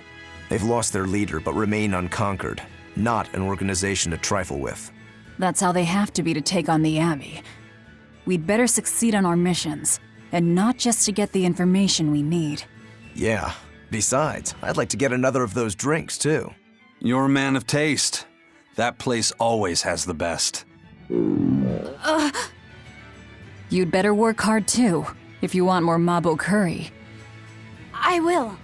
Speaker 3: They've lost their leader, but remain unconquered. Not an organization to trifle with.
Speaker 2: That's how they have to be to take on the Abbey. We'd better succeed on our missions, and not just to get the information we need.
Speaker 3: Yeah. Besides, I'd like to get another of those drinks, too.
Speaker 9: You're a man of taste. That place always has the best.
Speaker 2: You'd better work hard too, if you want more Mabo curry.
Speaker 8: I will.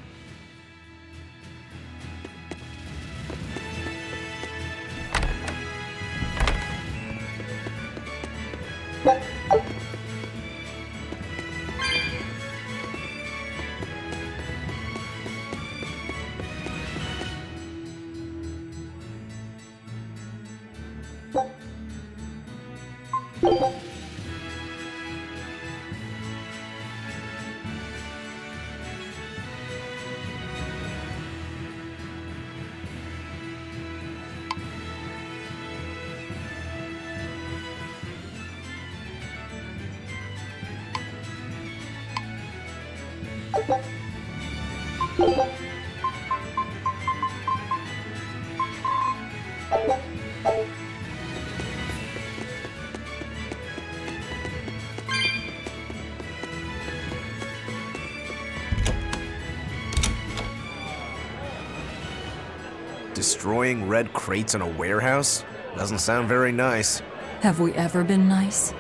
Speaker 3: Destroying red crates in a warehouse? Doesn't sound very nice.
Speaker 2: Have we ever been nice?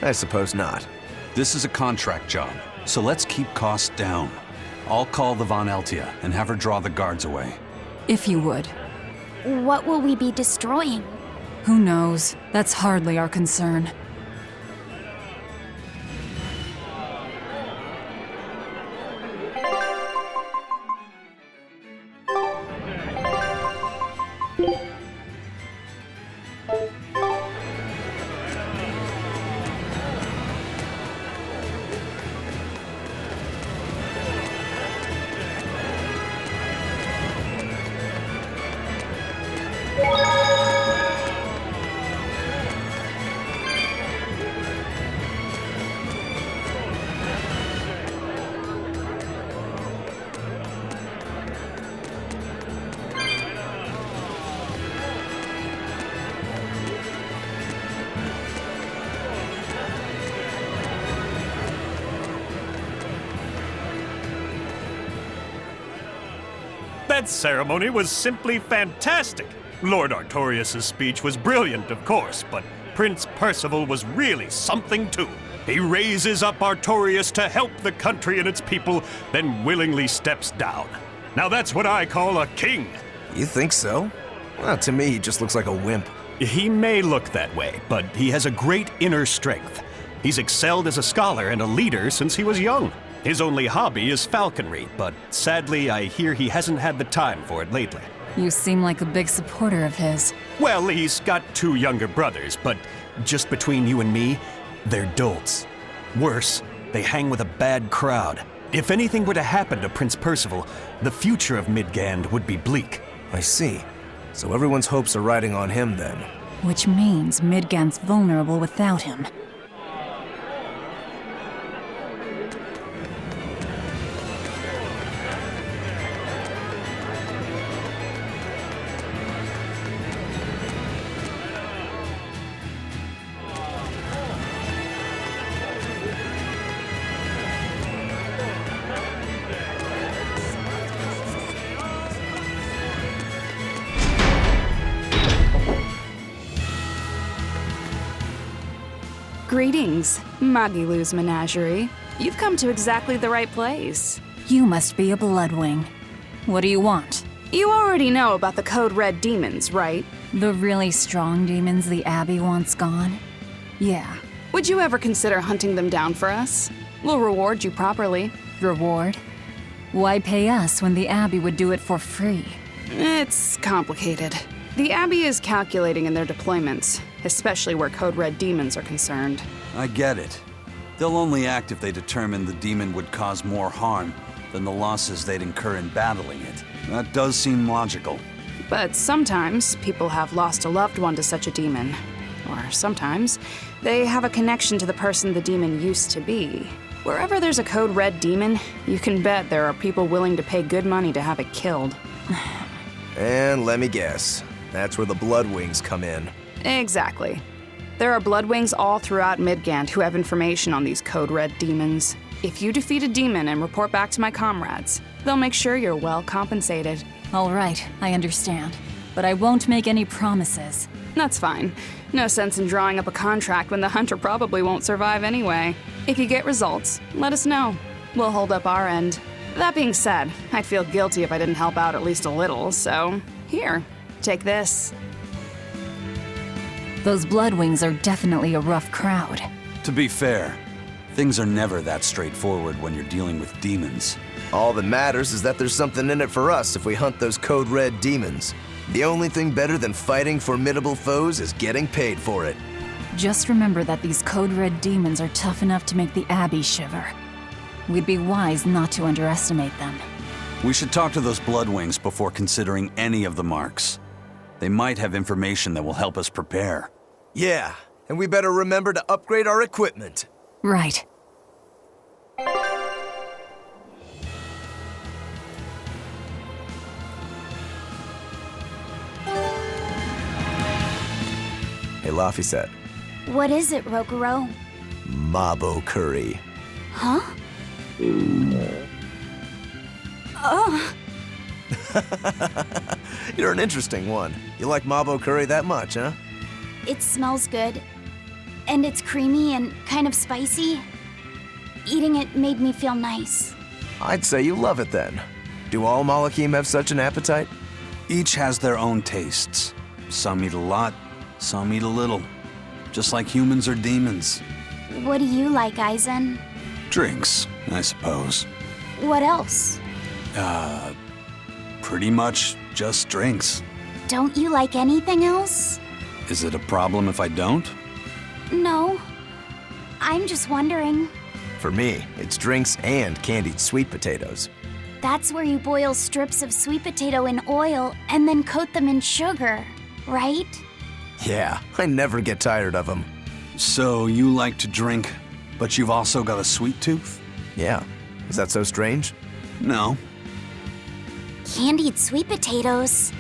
Speaker 3: I suppose not.
Speaker 9: This is a contract job, so let's keep costs down. I'll call the Von Eltia and have her draw the guards away.
Speaker 2: If you would.
Speaker 8: What will we be destroying?
Speaker 2: Who knows? That's hardly our concern.
Speaker 5: That ceremony was simply fantastic. Lord Artorias' speech was brilliant, of course, but Prince Percival was really something too. He raises up Artorias to help the country and its people, then willingly steps down. Now that's what I call a king.
Speaker 3: You think so? Well, to me, he just looks like a wimp.
Speaker 5: He may look that way, but he has a great inner strength. He's excelled as a scholar and a leader since he was young. His only hobby is falconry, but sadly I hear he hasn't had the time for it lately.
Speaker 2: You seem like a big supporter of his.
Speaker 5: Well, he's got 2 younger brothers, but just between you and me, they're dolts. Worse, they hang with a bad crowd. If anything were to happen to Prince Percival, the future of Midgand would be bleak.
Speaker 3: I see. So everyone's hopes are riding on him then.
Speaker 2: Which means Midgand's vulnerable without him.
Speaker 19: Greetings, Magilou's menagerie. You've come to exactly the right place.
Speaker 2: You must be a Bloodwing. What do you want?
Speaker 19: You already know about the Code Red demons, right?
Speaker 2: The really strong demons the Abbey wants gone? Yeah.
Speaker 19: Would you ever consider hunting them down for us? We'll reward you properly.
Speaker 2: Reward? Why pay us when the Abbey would do it for free?
Speaker 19: It's complicated. The Abbey is calculating in their deployments, especially where Code Red demons are concerned.
Speaker 9: I get it. They'll only act if they determine the demon would cause more harm than the losses they'd incur in battling it. That does seem logical.
Speaker 19: But sometimes people have lost a loved one to such a demon. Or sometimes they have a connection to the person the demon used to be. Wherever there's a code red demon, you can bet there are people willing to pay good money to have it killed.
Speaker 3: And let me guess, that's where the Bloodwings come in.
Speaker 19: Exactly. There are Bloodwings all throughout Midgand who have information on these code red demons. If you defeat a demon and report back to my comrades, they'll make sure you're well compensated.
Speaker 2: All right, I understand. But I won't make any promises.
Speaker 19: That's fine. No sense in drawing up a contract when the hunter probably won't survive anyway. If you get results, let us know. We'll hold up our end. That being said, I'd feel guilty if I didn't help out at least a little, so here, take this.
Speaker 2: Those Bloodwings are definitely a rough crowd.
Speaker 9: To be fair, things are never that straightforward when you're dealing with demons.
Speaker 3: All that matters is that there's something in it for us if we hunt those code red demons. The only thing better than fighting formidable foes is getting paid for it.
Speaker 2: Just remember that these code red demons are tough enough to make the Abbey shiver. We'd be wise not to underestimate them.
Speaker 9: We should talk to those Bloodwings before considering any of the marks. They might have information that will help us prepare.
Speaker 3: Yeah, and we better remember to upgrade our equipment.
Speaker 2: Right.
Speaker 3: Hey, Laphicet.
Speaker 8: What is it, Rokurou?
Speaker 3: Mabo curry.
Speaker 8: Huh? Oh.
Speaker 3: You're an interesting one. You like Mabo curry that much, huh?
Speaker 8: It smells good. And it's creamy and kind of spicy. Eating it made me feel nice.
Speaker 3: I'd say you love it then. Do all Malachim have such an appetite?
Speaker 9: Each has their own tastes. Some eat a lot, some eat a little. Just like humans or demons.
Speaker 8: What do you like, Eizen?
Speaker 9: Drinks, I suppose.
Speaker 8: What else?
Speaker 9: Pretty much just drinks.
Speaker 8: Don't you like anything else?
Speaker 9: Is it a problem if I don't?
Speaker 8: No. I'm just wondering.
Speaker 3: For me, it's drinks and candied sweet potatoes.
Speaker 8: That's where you boil strips of sweet potato in oil and then coat them in sugar, right?
Speaker 3: Yeah, I never get tired of them.
Speaker 9: So you like to drink, but you've also got a sweet tooth?
Speaker 3: Yeah. Is that so strange?
Speaker 9: No.
Speaker 8: Candied sweet potatoes.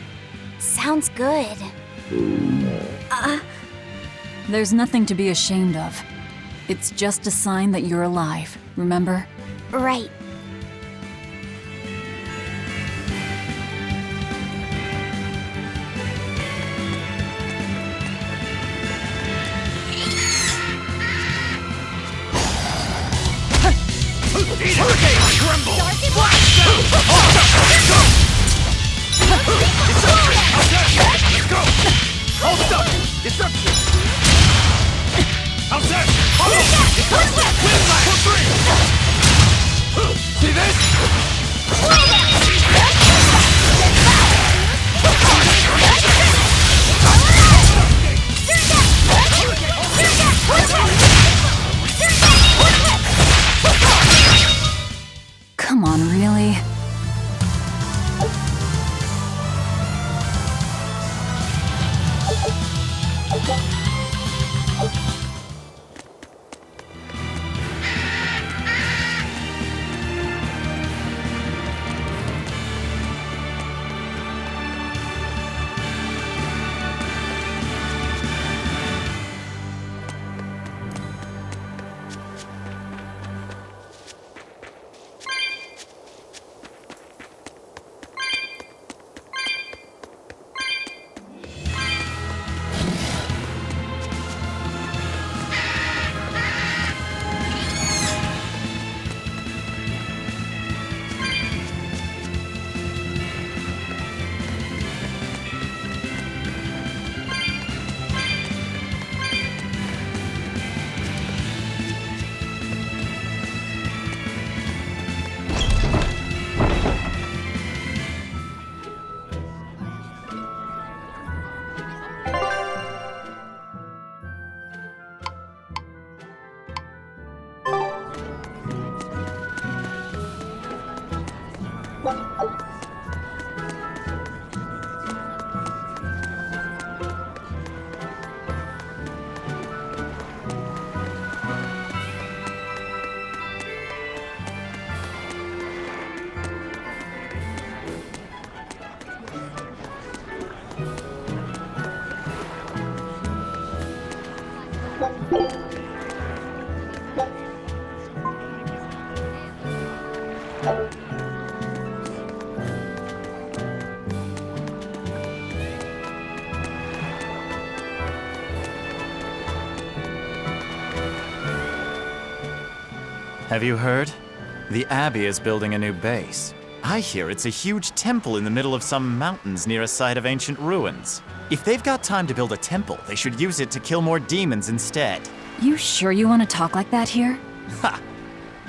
Speaker 8: Sounds good.
Speaker 2: There's nothing to be ashamed of. It's just a sign that you're alive, remember?
Speaker 8: Right.
Speaker 5: Tremble! Hold up! Deception! Outside! Wind light! For 3!
Speaker 20: Have you heard? The Abbey is building a new base. I hear it's a huge temple in the middle of some mountains near a site of ancient ruins. If they've got time to build a temple, they should use it to kill more demons instead.
Speaker 2: You sure you want to talk like that here?
Speaker 20: Ha!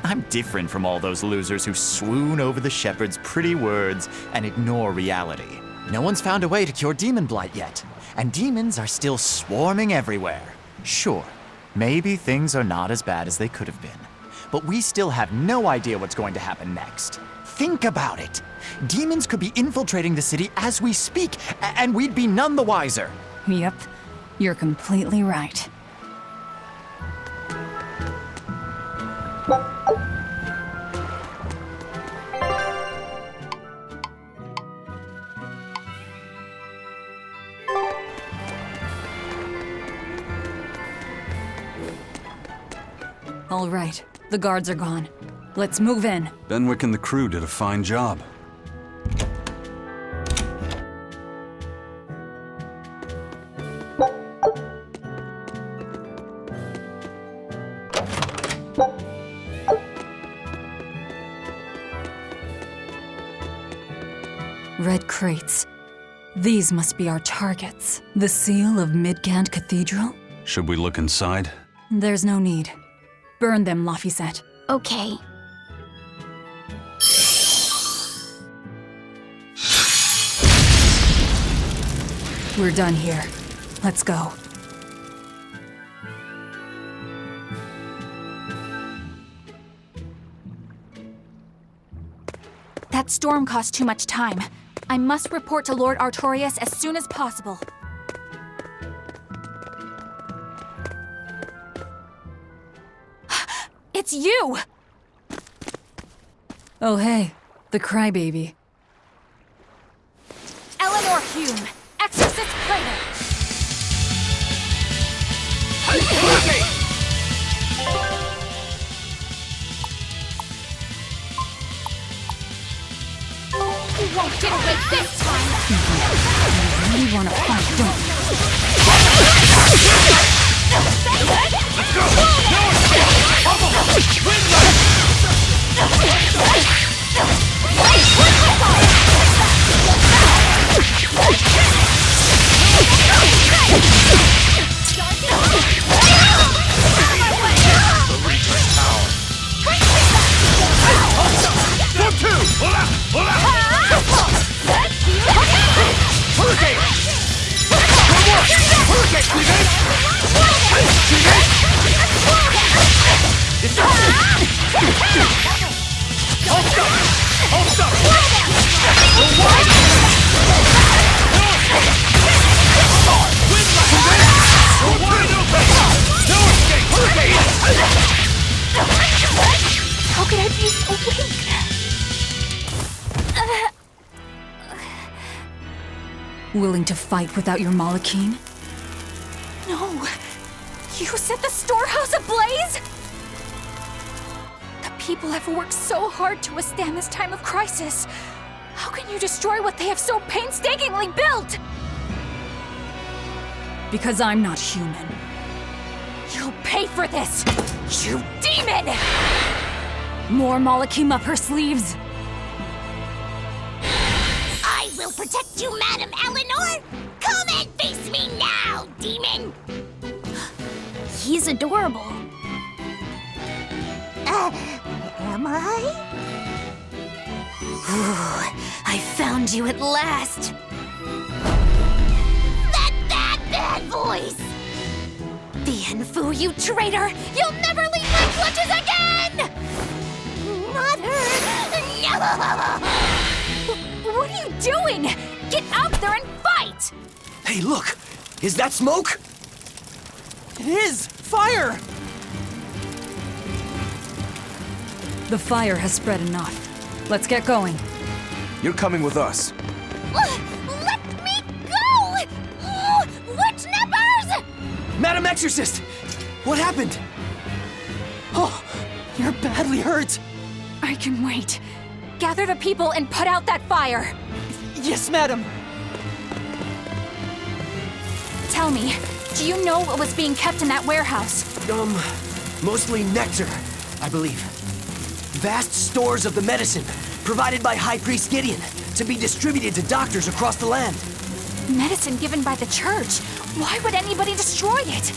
Speaker 20: I'm different from all those losers who swoon over the shepherd's pretty words and ignore reality. No one's found a way to cure demon blight yet, and demons are still swarming everywhere. Sure, maybe things are not as bad as they could have been, but we still have no idea what's going to happen next. Think about it. Demons could be infiltrating the city as we speak, and we'd be none the wiser.
Speaker 2: Yep, you're completely right. All right, the guards are gone. Let's move in.
Speaker 9: Benwick and the crew did a fine job.
Speaker 2: Red crates. These must be our targets. The seal of Midgand Cathedral?
Speaker 9: Should we look inside?
Speaker 2: There's no need. Burn them, Laphicet.
Speaker 8: Okay.
Speaker 2: We're done here. Let's go.
Speaker 21: That storm cost too much time. I must report to Lord Artorias as soon as possible. It's you!
Speaker 2: Oh hey, the crybaby.
Speaker 21: Eleanor Hume, Exorcist Player! You won't get away this time!
Speaker 2: You really wanna fight, don't you?
Speaker 5: Let's go! No escape! Bubble! Win
Speaker 21: How could I be so weak?
Speaker 2: Willing to fight without your Malachine?
Speaker 21: No! You set the storehouse ablaze?! The people have worked so hard to withstand this time of crisis. How can you destroy what they have so painstakingly built?
Speaker 2: Because I'm not human.
Speaker 21: You'll pay for this, you demon!
Speaker 2: More Malachim up her sleeves.
Speaker 8: I will protect you, Madam Eleanor! Come and face me now, demon! He's adorable. Am I?
Speaker 4: I found you at last!
Speaker 8: That bad voice!
Speaker 4: Bienfu, you traitor! You'll never leave my clutches again!
Speaker 8: Not her! No!
Speaker 21: What are you doing? Get out there and fight!
Speaker 6: Hey, look! Is that smoke?
Speaker 16: It is! Fire!
Speaker 2: The fire has spread enough. Let's get going.
Speaker 3: You're coming with us.
Speaker 8: Let me go! Witch nippers!
Speaker 6: Madam Exorcist!
Speaker 1: What happened? Oh, you're badly hurt.
Speaker 21: I can wait. Gather the people and put out that fire.
Speaker 1: Yes, madam.
Speaker 21: Tell me, do you know what was being kept in that warehouse?
Speaker 1: Mostly nectar, I believe. Vast stores of the medicine provided by High Priest Gideon to be distributed to doctors across the land.
Speaker 21: Medicine given by the church. Why would anybody destroy it?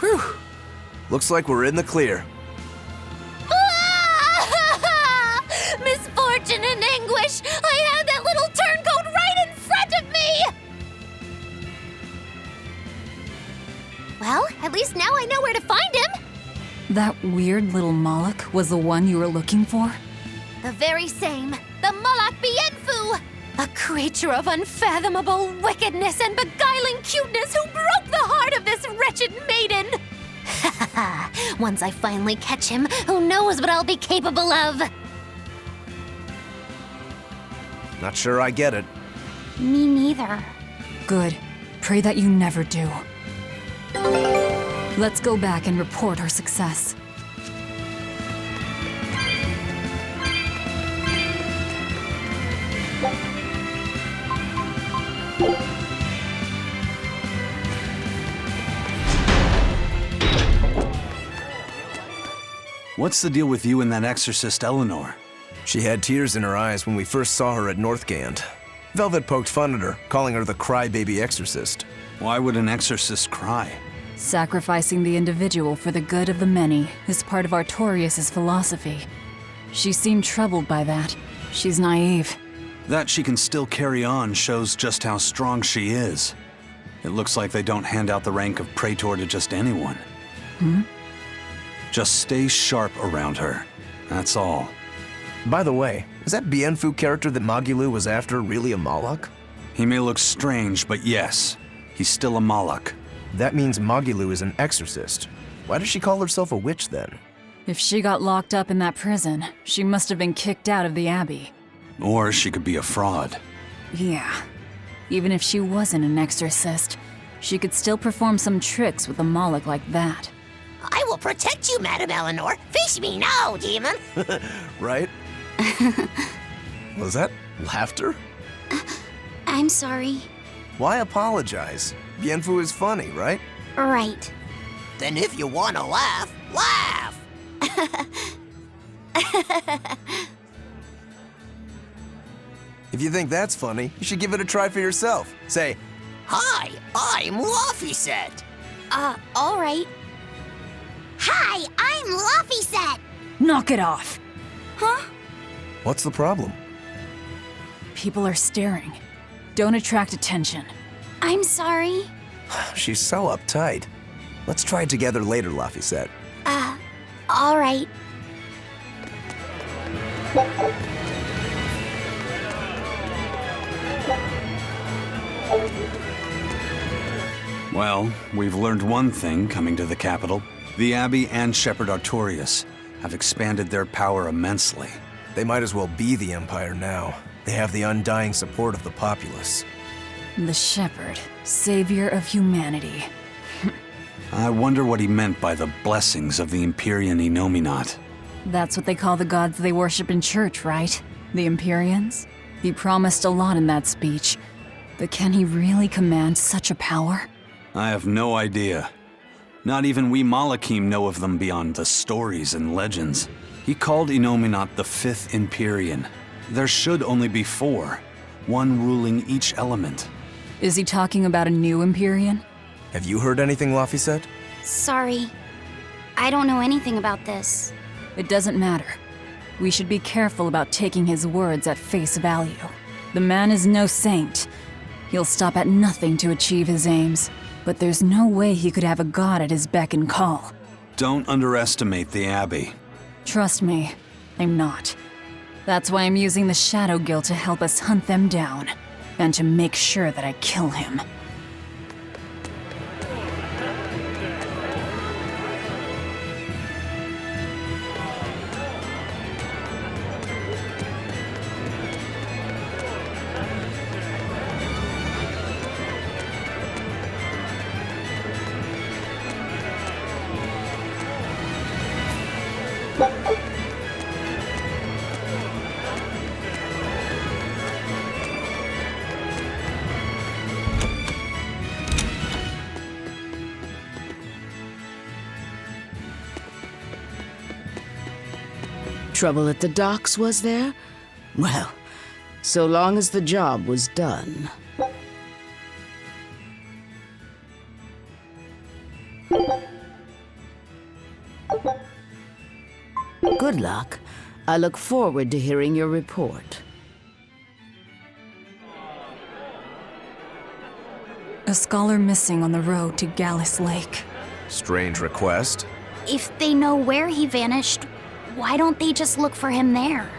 Speaker 3: Whew. Looks like we're in the clear.
Speaker 4: Misfortune and anguish! I had that little turncoat right in front of me! Well, at least now I know where to find him!
Speaker 2: That weird little Moloch was the one you were looking for?
Speaker 4: The very same. The Moloch Bienfu! A creature of unfathomable wickedness and beguiling cuteness who broke the heart of this wretched maiden! Once I finally catch him, who knows what I'll be capable of?
Speaker 3: Not sure I get it.
Speaker 8: Me neither.
Speaker 2: Good. Pray that you never do. Let's go back and report our success.
Speaker 9: What's the deal with you and that exorcist Eleanor?
Speaker 3: She had tears in her eyes when we first saw her at Northgand. Velvet poked fun at her, calling her the crybaby exorcist.
Speaker 9: Why would an exorcist cry?
Speaker 2: Sacrificing the individual for the good of the many is part of Artorias' philosophy. She seemed troubled by that. She's naive.
Speaker 9: That she can still carry on shows just how strong she is. It looks like they don't hand out the rank of Praetor to just anyone. Just stay sharp around her. That's all.
Speaker 3: By the way, is that Bienfu character that Magilou was after really a Moloch?
Speaker 9: He may look strange, but yes, he's still a Moloch.
Speaker 3: That means Magilou is an exorcist. Why does she call herself a witch then?
Speaker 2: If she got locked up in that prison, she must have been kicked out of the Abbey.
Speaker 9: Or she could be a fraud.
Speaker 2: Yeah. Even if she wasn't an exorcist, she could still perform some tricks with a Moloch like that.
Speaker 22: I will protect you, Madam Eleanor. Face me now, demon.
Speaker 3: Right? Was that laughter?
Speaker 8: I'm sorry.
Speaker 3: Why apologize? Bienfu is funny, right?
Speaker 8: Right.
Speaker 22: Then if you want to laugh, laugh!
Speaker 3: If you think that's funny, you should give it a try for yourself. Say,
Speaker 22: Hi, I'm Laphicet.
Speaker 8: All right.
Speaker 22: Hi, I'm Laphicet.
Speaker 2: Knock it off!
Speaker 8: Huh?
Speaker 3: what's the problem?
Speaker 2: People are staring. Don't attract attention.
Speaker 8: I'm sorry.
Speaker 3: She's so uptight. Let's try it together later, Laphicet.
Speaker 8: All right.
Speaker 9: Well, we've learned one thing coming to the capital. The Abbey and Shepherd Artorias have expanded their power immensely.
Speaker 3: They might as well be the Empire now. They have the undying support of the populace.
Speaker 2: The Shepherd, savior of humanity.
Speaker 9: I wonder what he meant by the blessings of the Empyrean Enominat.
Speaker 2: That's what they call the gods they worship in church, right? The Empyreans? He promised a lot in that speech. But can he really command such a power?
Speaker 9: I have no idea. Not even we Malachim know of them beyond the stories and legends. He called Enominat the 5th Empyrean. There should only be 4, one ruling each element.
Speaker 2: Is he talking about a new Empyrean?
Speaker 3: Have you heard anything, Laphicet?
Speaker 8: Sorry. I don't know anything about this.
Speaker 2: It doesn't matter. We should be careful about taking his words at face value. The man is no saint. He'll stop at nothing to achieve his aims. But there's no way he could have a god at his beck and call.
Speaker 9: Don't underestimate the Abbey.
Speaker 2: Trust me, I'm not. That's why I'm using the Shadow Guild to help us hunt them down, and to make sure that I kill him.
Speaker 18: Trouble at the docks, was there? Well, so long as the job was done. Good luck. I look forward to hearing your report.
Speaker 2: A scholar missing on the road to Gallus Lake.
Speaker 3: Strange request.
Speaker 8: If they know where he vanished, why don't they just look for him there?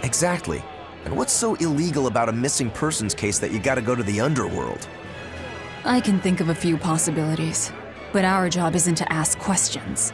Speaker 3: Exactly. And what's so illegal about a missing persons case that you gotta go to the underworld?
Speaker 2: I can think of a few possibilities, but our job isn't to ask questions.